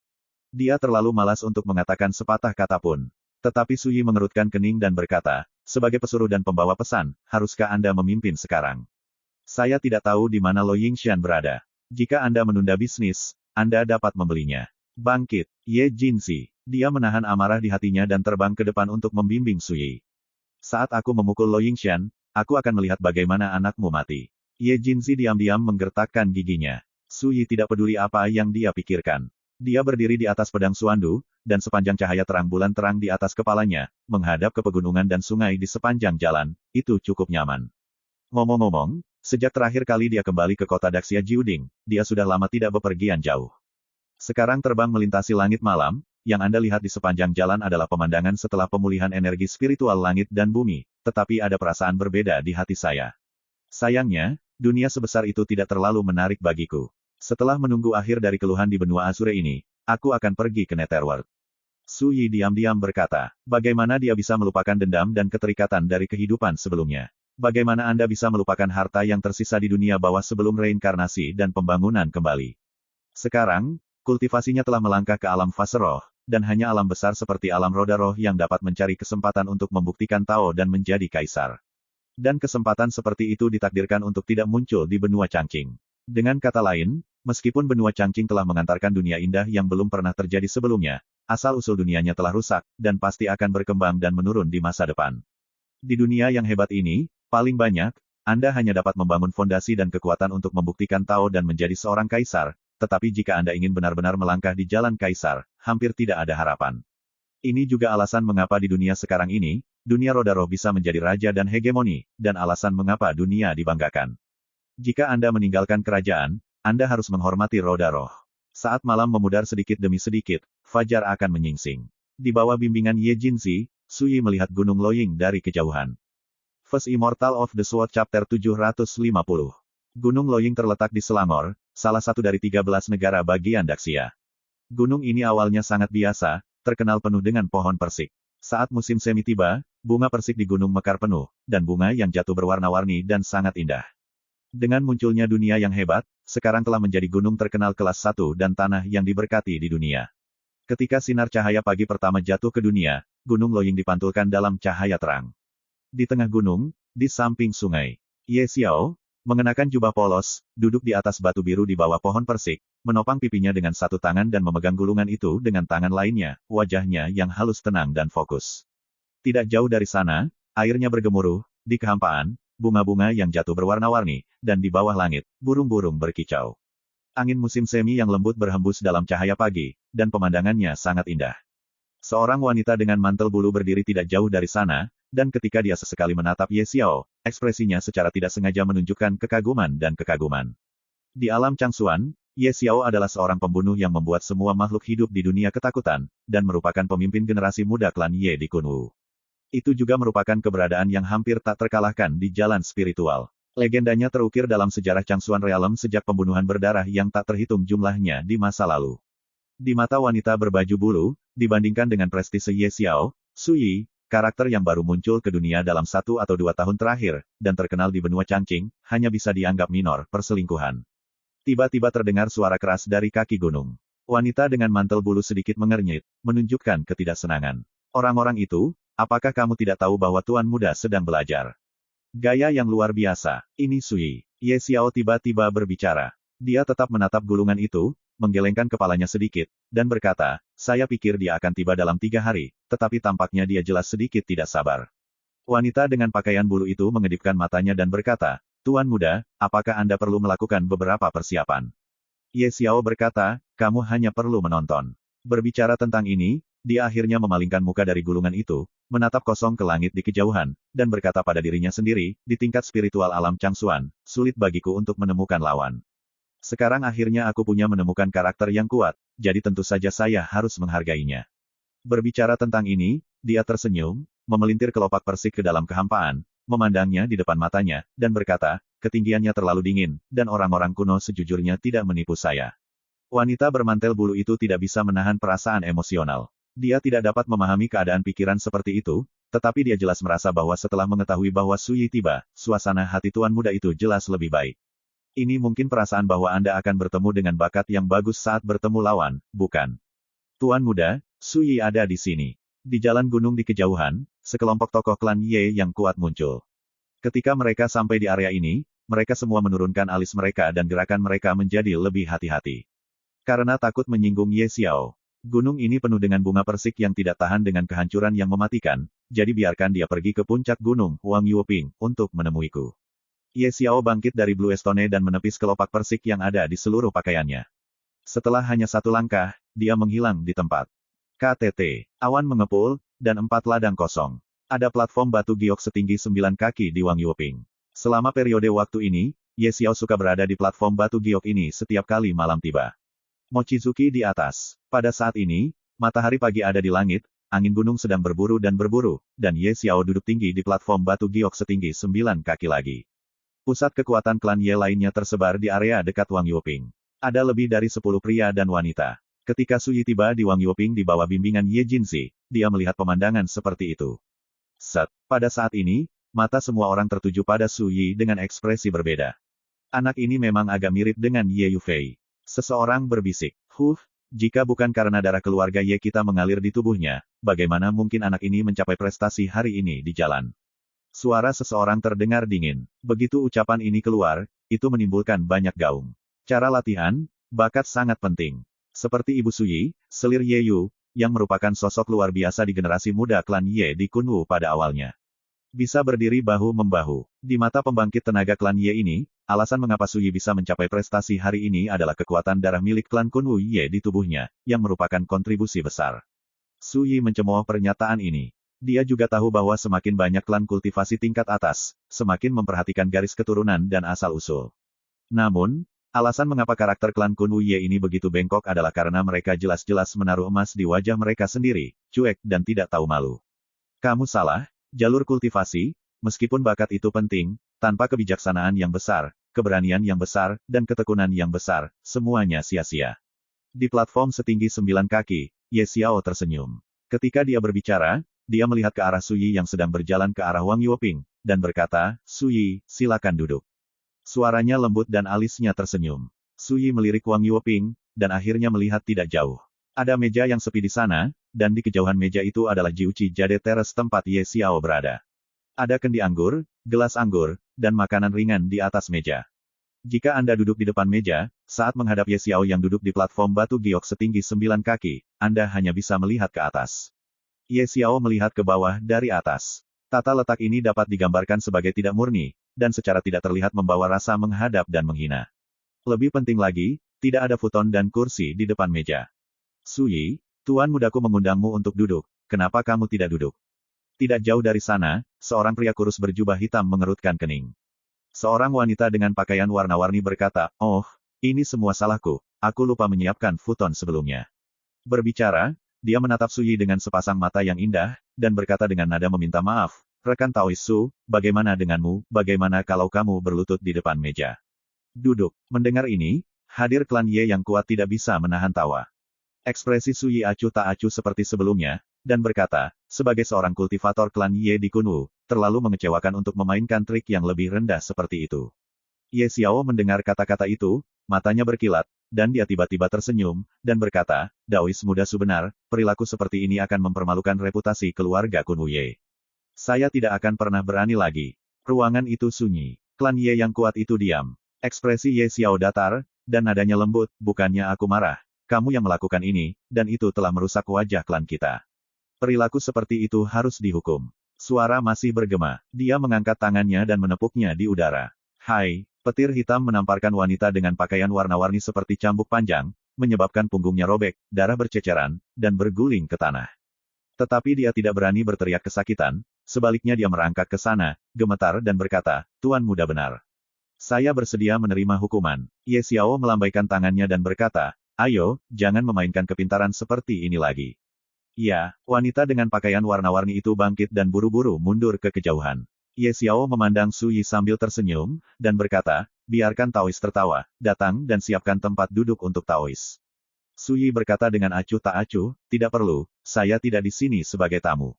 Dia terlalu malas untuk mengatakan sepatah kata pun. Tetapi Sui mengerutkan kening dan berkata, sebagai pesuruh dan pembawa pesan, haruskah Anda memimpin sekarang? Saya tidak tahu di mana Lo Yingxian berada. Jika Anda menunda bisnis, Anda dapat membelinya. Bangkit, Ye Jinzi. Dia menahan amarah di hatinya dan terbang ke depan untuk membimbing Sui. Saat aku memukul Lo Yingxian, aku akan melihat bagaimana anakmu mati. Ye Jinzi diam-diam menggertakkan giginya. Sui tidak peduli apa yang dia pikirkan. Dia berdiri di atas pedang Suandu, dan sepanjang cahaya terang bulan terang di atas kepalanya, menghadap ke pegunungan dan sungai di sepanjang jalan, itu cukup nyaman. Ngomong-ngomong, sejak terakhir kali dia kembali ke kota Daxia Jiuding, dia sudah lama tidak bepergian jauh. Sekarang terbang melintasi langit malam, yang Anda lihat di sepanjang jalan adalah pemandangan setelah pemulihan energi spiritual langit dan bumi, tetapi ada perasaan berbeda di hati saya. Sayangnya, dunia sebesar itu tidak terlalu menarik bagiku. Setelah menunggu akhir dari keluhan di benua Azure ini, aku akan pergi ke Netherworld. Sui diam-diam berkata, bagaimana dia bisa melupakan dendam dan keterikatan dari kehidupan sebelumnya? Bagaimana Anda bisa melupakan harta yang tersisa di dunia bawah sebelum reinkarnasi dan pembangunan kembali? Sekarang, kultivasinya telah melangkah ke alam fase roh, dan hanya alam besar seperti alam roda roh yang dapat mencari kesempatan untuk membuktikan Tao dan menjadi kaisar. Dan kesempatan seperti itu ditakdirkan untuk tidak muncul di benua Changqing. Dengan kata lain, meskipun benua Changqing telah mengantarkan dunia indah yang belum pernah terjadi sebelumnya, asal-usul dunianya telah rusak, dan pasti akan berkembang dan menurun di masa depan. Di dunia yang hebat ini, paling banyak, Anda hanya dapat membangun fondasi dan kekuatan untuk membuktikan Tao dan menjadi seorang kaisar, tetapi jika Anda ingin benar-benar melangkah di jalan kaisar, hampir tidak ada harapan. Ini juga alasan mengapa di dunia sekarang ini, dunia roda roh bisa menjadi raja dan hegemoni, dan alasan mengapa dunia dibanggakan. Jika Anda meninggalkan kerajaan, Anda harus menghormati roda roh. Saat malam memudar sedikit demi sedikit, fajar akan menyingsing. Di bawah bimbingan Ye Jinzi, Sui melihat Gunung Loying dari kejauhan. First Immortal of the Sword Chapter 750. Gunung Loying terletak di Selangor, salah satu dari 13 negara bagian Daxia. Gunung ini awalnya sangat biasa, terkenal penuh dengan pohon persik. Saat musim semi tiba, bunga persik di gunung mekar penuh, dan bunga yang jatuh berwarna-warni dan sangat indah. Dengan munculnya dunia yang hebat, sekarang telah menjadi gunung terkenal kelas 1 dan tanah yang diberkati di dunia. Ketika sinar cahaya pagi pertama jatuh ke dunia, Gunung Loying dipantulkan dalam cahaya terang. Di tengah gunung, di samping sungai, Ye Xiao, mengenakan jubah polos, duduk di atas batu biru di bawah pohon persik, menopang pipinya dengan satu tangan dan memegang gulungan itu dengan tangan lainnya, wajahnya yang halus tenang dan fokus. Tidak jauh dari sana, airnya bergemuruh, di kehampaan, bunga-bunga yang jatuh berwarna-warni, dan di bawah langit, burung-burung berkicau. Angin musim semi yang lembut berhembus dalam cahaya pagi, dan pemandangannya sangat indah. Seorang wanita dengan mantel bulu berdiri tidak jauh dari sana, dan ketika dia sesekali menatap Ye Xiao, ekspresinya secara tidak sengaja menunjukkan kekaguman dan kekaguman. Di alam Changsuan, Ye Xiao adalah seorang pembunuh yang membuat semua makhluk hidup di dunia ketakutan, dan merupakan pemimpin generasi muda klan Ye di Kunwu. Itu juga merupakan keberadaan yang hampir tak terkalahkan di jalan spiritual. Legendanya terukir dalam sejarah Changsuan Realm sejak pembunuhan berdarah yang tak terhitung jumlahnya di masa lalu. Di mata wanita berbaju bulu, dibandingkan dengan prestise Ye Xiao, Su Yi, karakter yang baru muncul ke dunia dalam 1 atau 2 tahun terakhir, dan terkenal di benua Changqing, hanya bisa dianggap minor perselingkuhan. Tiba-tiba terdengar suara keras dari kaki gunung. Wanita dengan mantel bulu sedikit mengernyit, menunjukkan ketidaksenangan. Orang-orang itu, apakah kamu tidak tahu bahwa tuan muda sedang belajar? Gaya yang luar biasa. Ini Sui. Ye Xiao tiba-tiba berbicara. Dia tetap menatap gulungan itu, menggelengkan kepalanya sedikit, dan berkata, saya pikir dia akan tiba dalam 3 hari, tetapi tampaknya dia jelas sedikit tidak sabar. Wanita dengan pakaian bulu itu mengedipkan matanya dan berkata, Tuan muda, apakah Anda perlu melakukan beberapa persiapan? Ye Xiao berkata, kamu hanya perlu menonton. Berbicara tentang ini, dia akhirnya memalingkan muka dari gulungan itu, menatap kosong ke langit di kejauhan, dan berkata pada dirinya sendiri, di tingkat spiritual alam Changsuan, sulit bagiku untuk menemukan lawan. Sekarang akhirnya aku punya menemukan karakter yang kuat, jadi tentu saja saya harus menghargainya. Berbicara tentang ini, dia tersenyum, memelintir kelopak persik ke dalam kehampaan, memandangnya di depan matanya, dan berkata, ketinggiannya terlalu dingin, dan orang-orang kuno sejujurnya tidak menipu saya. Wanita bermantel bulu itu tidak bisa menahan perasaan emosional. Dia tidak dapat memahami keadaan pikiran seperti itu, tetapi dia jelas merasa bahwa setelah mengetahui bahwa Su Yi tiba, suasana hati tuan muda itu jelas lebih baik. Ini mungkin perasaan bahwa Anda akan bertemu dengan bakat yang bagus saat bertemu lawan, bukan? Tuan muda, Su Yi ada di sini. Di jalan gunung di kejauhan, sekelompok tokoh klan Ye yang kuat muncul. Ketika mereka sampai di area ini, mereka semua menurunkan alis mereka dan gerakan mereka menjadi lebih hati-hati. Karena takut menyinggung Ye Xiao. Gunung ini penuh dengan bunga persik yang tidak tahan dengan kehancuran yang mematikan, jadi biarkan dia pergi ke puncak gunung, Wang Yueping, untuk menemuiku. Ye Xiao bangkit dari Blue Stone dan menepis kelopak persik yang ada di seluruh pakaiannya. Setelah hanya 1 langkah, dia menghilang di tempat. KTT. Awan mengepul, dan 4 ladang kosong. Ada platform batu giok setinggi 9 kaki di Wang Yueping. Selama periode waktu ini, Ye Xiao suka berada di platform batu giok ini setiap kali malam tiba. Mochizuki di atas. Pada saat ini, matahari pagi ada di langit, angin gunung sedang berburu, dan Ye Xiao duduk tinggi di platform batu giok setinggi 9 kaki lagi. Pusat kekuatan klan Ye lainnya tersebar di area dekat Wang Yueping. Ada lebih dari 10 pria dan wanita. Ketika Su Yi tiba di Wang Yueping di bawah bimbingan Ye Jinzi, dia melihat pemandangan seperti itu. Pada saat ini, mata semua orang tertuju pada Su Yi dengan ekspresi berbeda. Anak ini memang agak mirip dengan Ye Yufei. Seseorang berbisik, jika bukan karena darah keluarga Ye kita mengalir di tubuhnya, bagaimana mungkin anak ini mencapai prestasi hari ini di jalan? Suara seseorang terdengar dingin. Begitu ucapan ini keluar, itu menimbulkan banyak gaung. Cara latihan, bakat sangat penting. Seperti Ibu Su Yi, selir Ye Yu, yang merupakan sosok luar biasa di generasi muda klan Ye di Kunwu pada awalnya. Bisa berdiri bahu-membahu. Di mata pembangkit tenaga klan Ye ini, alasan mengapa Su Yi bisa mencapai prestasi hari ini adalah kekuatan darah milik klan Kunwu Ye di tubuhnya, yang merupakan kontribusi besar. Su Yi mencemooh pernyataan ini. Dia juga tahu bahwa semakin banyak klan kultivasi tingkat atas, semakin memperhatikan garis keturunan dan asal-usul. Namun, alasan mengapa karakter klan Kunwu Ye ini begitu bengkok adalah karena mereka jelas-jelas menaruh emas di wajah mereka sendiri, cuek dan tidak tahu malu. Kamu salah. Jalur kultivasi, meskipun bakat itu penting, tanpa kebijaksanaan yang besar, keberanian yang besar, dan ketekunan yang besar, semuanya sia-sia. Di platform setinggi 9 kaki, Ye Xiao tersenyum. Ketika dia berbicara, dia melihat ke arah Su Yi yang sedang berjalan ke arah Wang Yueping, dan berkata, Su Yi, silakan duduk. Suaranya lembut dan alisnya tersenyum. Su Yi melirik Wang Yueping, dan akhirnya melihat tidak jauh. Ada meja yang sepi di sana, dan di kejauhan meja itu adalah Jiuchi Jade Terrace tempat Ye Xiao berada. Ada kendi anggur, gelas anggur, dan makanan ringan di atas meja. Jika Anda duduk di depan meja, saat menghadap Ye Xiao yang duduk di platform batu giok setinggi 9 kaki, Anda hanya bisa melihat ke atas. Ye Xiao melihat ke bawah dari atas. Tata letak ini dapat digambarkan sebagai tidak murni, dan secara tidak terlihat membawa rasa menghadap dan menghina. Lebih penting lagi, tidak ada futon dan kursi di depan meja. Su Yi, tuan mudaku mengundangmu untuk duduk, kenapa kamu tidak duduk? Tidak jauh dari sana, seorang pria kurus berjubah hitam mengerutkan kening. Seorang wanita dengan pakaian warna-warni berkata, oh, ini semua salahku, aku lupa menyiapkan futon sebelumnya. Berbicara, Dia menatap Su Yi dengan sepasang mata yang indah, dan berkata dengan nada meminta maaf, rekan Taois Su, bagaimana denganmu, bagaimana kalau kamu berlutut di depan meja? Duduk. Mendengar ini, hadir klan Ye yang kuat tidak bisa menahan tawa. Ekspresi Su Yi acuh tak acuh seperti sebelumnya, dan berkata, sebagai seorang kultivator klan Ye di Kunwu, terlalu mengecewakan untuk memainkan trik yang lebih rendah seperti itu. Ye Xiao mendengar kata-kata itu, matanya berkilat, dan dia tiba-tiba tersenyum, dan berkata, Daois muda Su benar, perilaku seperti ini akan mempermalukan reputasi keluarga Kunwu Ye. Saya tidak akan pernah berani lagi. Ruangan itu sunyi. Klan Ye yang kuat itu diam. Ekspresi Ye Xiao datar, dan nadanya lembut, bukannya aku marah. Kamu yang melakukan ini, dan itu telah merusak wajah klan kita. Perilaku seperti itu harus dihukum. Suara masih bergema. Dia mengangkat tangannya dan menepuknya di udara. Hai, petir hitam menamparkan wanita dengan pakaian warna-warni seperti cambuk panjang, menyebabkan punggungnya robek, darah berceceran, dan berguling ke tanah. Tetapi dia tidak berani berteriak kesakitan, sebaliknya dia merangkak ke sana, gemetar dan berkata, Tuan muda benar. Saya bersedia menerima hukuman. Ye Xiao melambaikan tangannya dan berkata, ayo, jangan memainkan kepintaran seperti ini lagi. Ya, wanita dengan pakaian warna-warni itu bangkit dan buru-buru mundur ke kejauhan. Ye Xiao memandang Su Yi sambil tersenyum, dan berkata, biarkan Taois tertawa, datang dan siapkan tempat duduk untuk Taois. Su Yi berkata dengan acuh tak acuh, tidak perlu, saya tidak di sini sebagai tamu.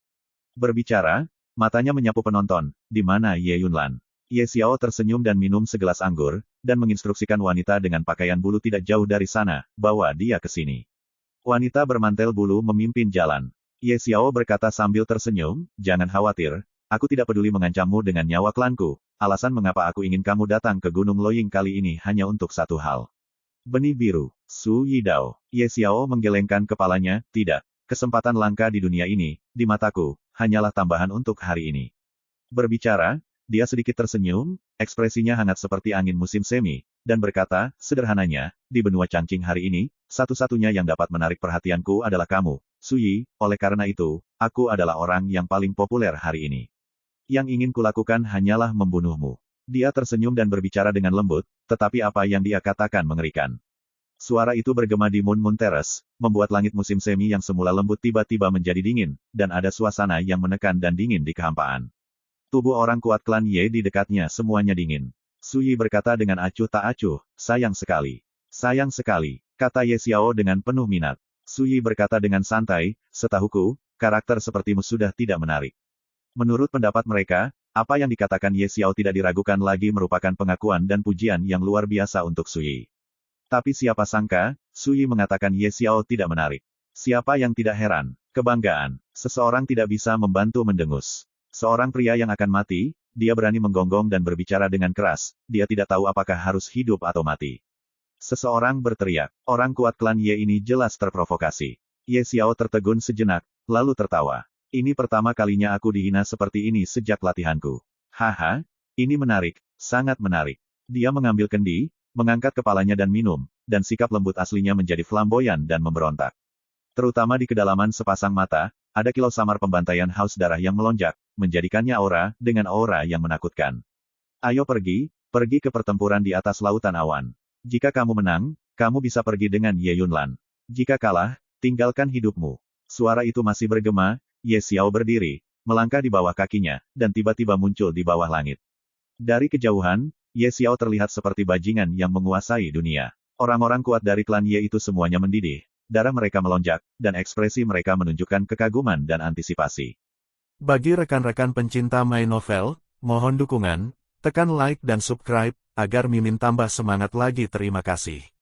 Berbicara, matanya menyapu penonton, di mana Ye Yunlan. Ye Xiao tersenyum dan minum segelas anggur, dan menginstruksikan wanita dengan pakaian bulu tidak jauh dari sana, bawa dia ke sini. Wanita bermantel bulu memimpin jalan. Ye Xiao berkata sambil tersenyum, jangan khawatir, aku tidak peduli mengancammu dengan nyawa klanku, alasan mengapa aku ingin kamu datang ke Gunung Loying kali ini hanya untuk satu hal. Benih biru, Su Yi Dao. Ye Xiao menggelengkan kepalanya, tidak. Kesempatan langka di dunia ini, di mataku, hanyalah tambahan untuk hari ini. Berbicara, dia sedikit tersenyum, ekspresinya hangat seperti angin musim semi, dan berkata, sederhananya, di benua Changqing hari ini, satu-satunya yang dapat menarik perhatianku adalah kamu, Su Yi, oleh karena itu, aku adalah orang yang paling populer hari ini. Yang ingin kulakukan hanyalah membunuhmu. Dia tersenyum dan berbicara dengan lembut, tetapi apa yang dia katakan mengerikan. Suara itu bergema di Moon Moon Terrace, membuat langit musim semi yang semula lembut tiba-tiba menjadi dingin, dan ada suasana yang menekan dan dingin di kehampaan. Tubuh orang kuat klan Ye di dekatnya semuanya dingin. Su Yi berkata dengan acuh tak acuh, sayang sekali. Sayang sekali, kata Ye Xiao dengan penuh minat. Su Yi berkata dengan santai, setahuku, karakter sepertimu sudah tidak menarik. Menurut pendapat mereka, apa yang dikatakan Ye Xiao tidak diragukan lagi merupakan pengakuan dan pujian yang luar biasa untuk Su Yi. Tapi siapa sangka, Su Yi mengatakan Ye Xiao tidak menarik. Siapa yang tidak heran? Kebanggaan. Seseorang tidak bisa membantu mendengus. Seorang pria yang akan mati, dia berani menggonggong dan berbicara dengan keras, dia tidak tahu apakah harus hidup atau mati. Seseorang berteriak, orang kuat klan Ye ini jelas terprovokasi. Ye Xiao tertegun sejenak, lalu tertawa. Ini pertama kalinya aku dihina seperti ini sejak latihanku. Haha, ini menarik, sangat menarik. Dia mengambil kendi, mengangkat kepalanya dan minum, dan sikap lembut aslinya menjadi flamboyan dan memberontak. Terutama di kedalaman sepasang mata, ada kilau samar pembantaian haus darah yang melonjak, menjadikannya dengan aura yang menakutkan. Ayo pergi ke pertempuran di atas lautan awan. Jika kamu menang, kamu bisa pergi dengan Ye Yunlan. Jika kalah, tinggalkan hidupmu. Suara itu masih bergema, Ye Xiao berdiri, melangkah di bawah kakinya, dan tiba-tiba muncul di bawah langit. Dari kejauhan, Ye Xiao terlihat seperti bajingan yang menguasai dunia. Orang-orang kuat dari klan Ye itu semuanya mendidih. Darah mereka melonjak, dan ekspresi mereka menunjukkan kekaguman dan antisipasi. Bagi rekan-rekan pencinta My Novel, mohon dukungan, tekan like dan subscribe, agar Mimin tambah semangat lagi. Terima kasih.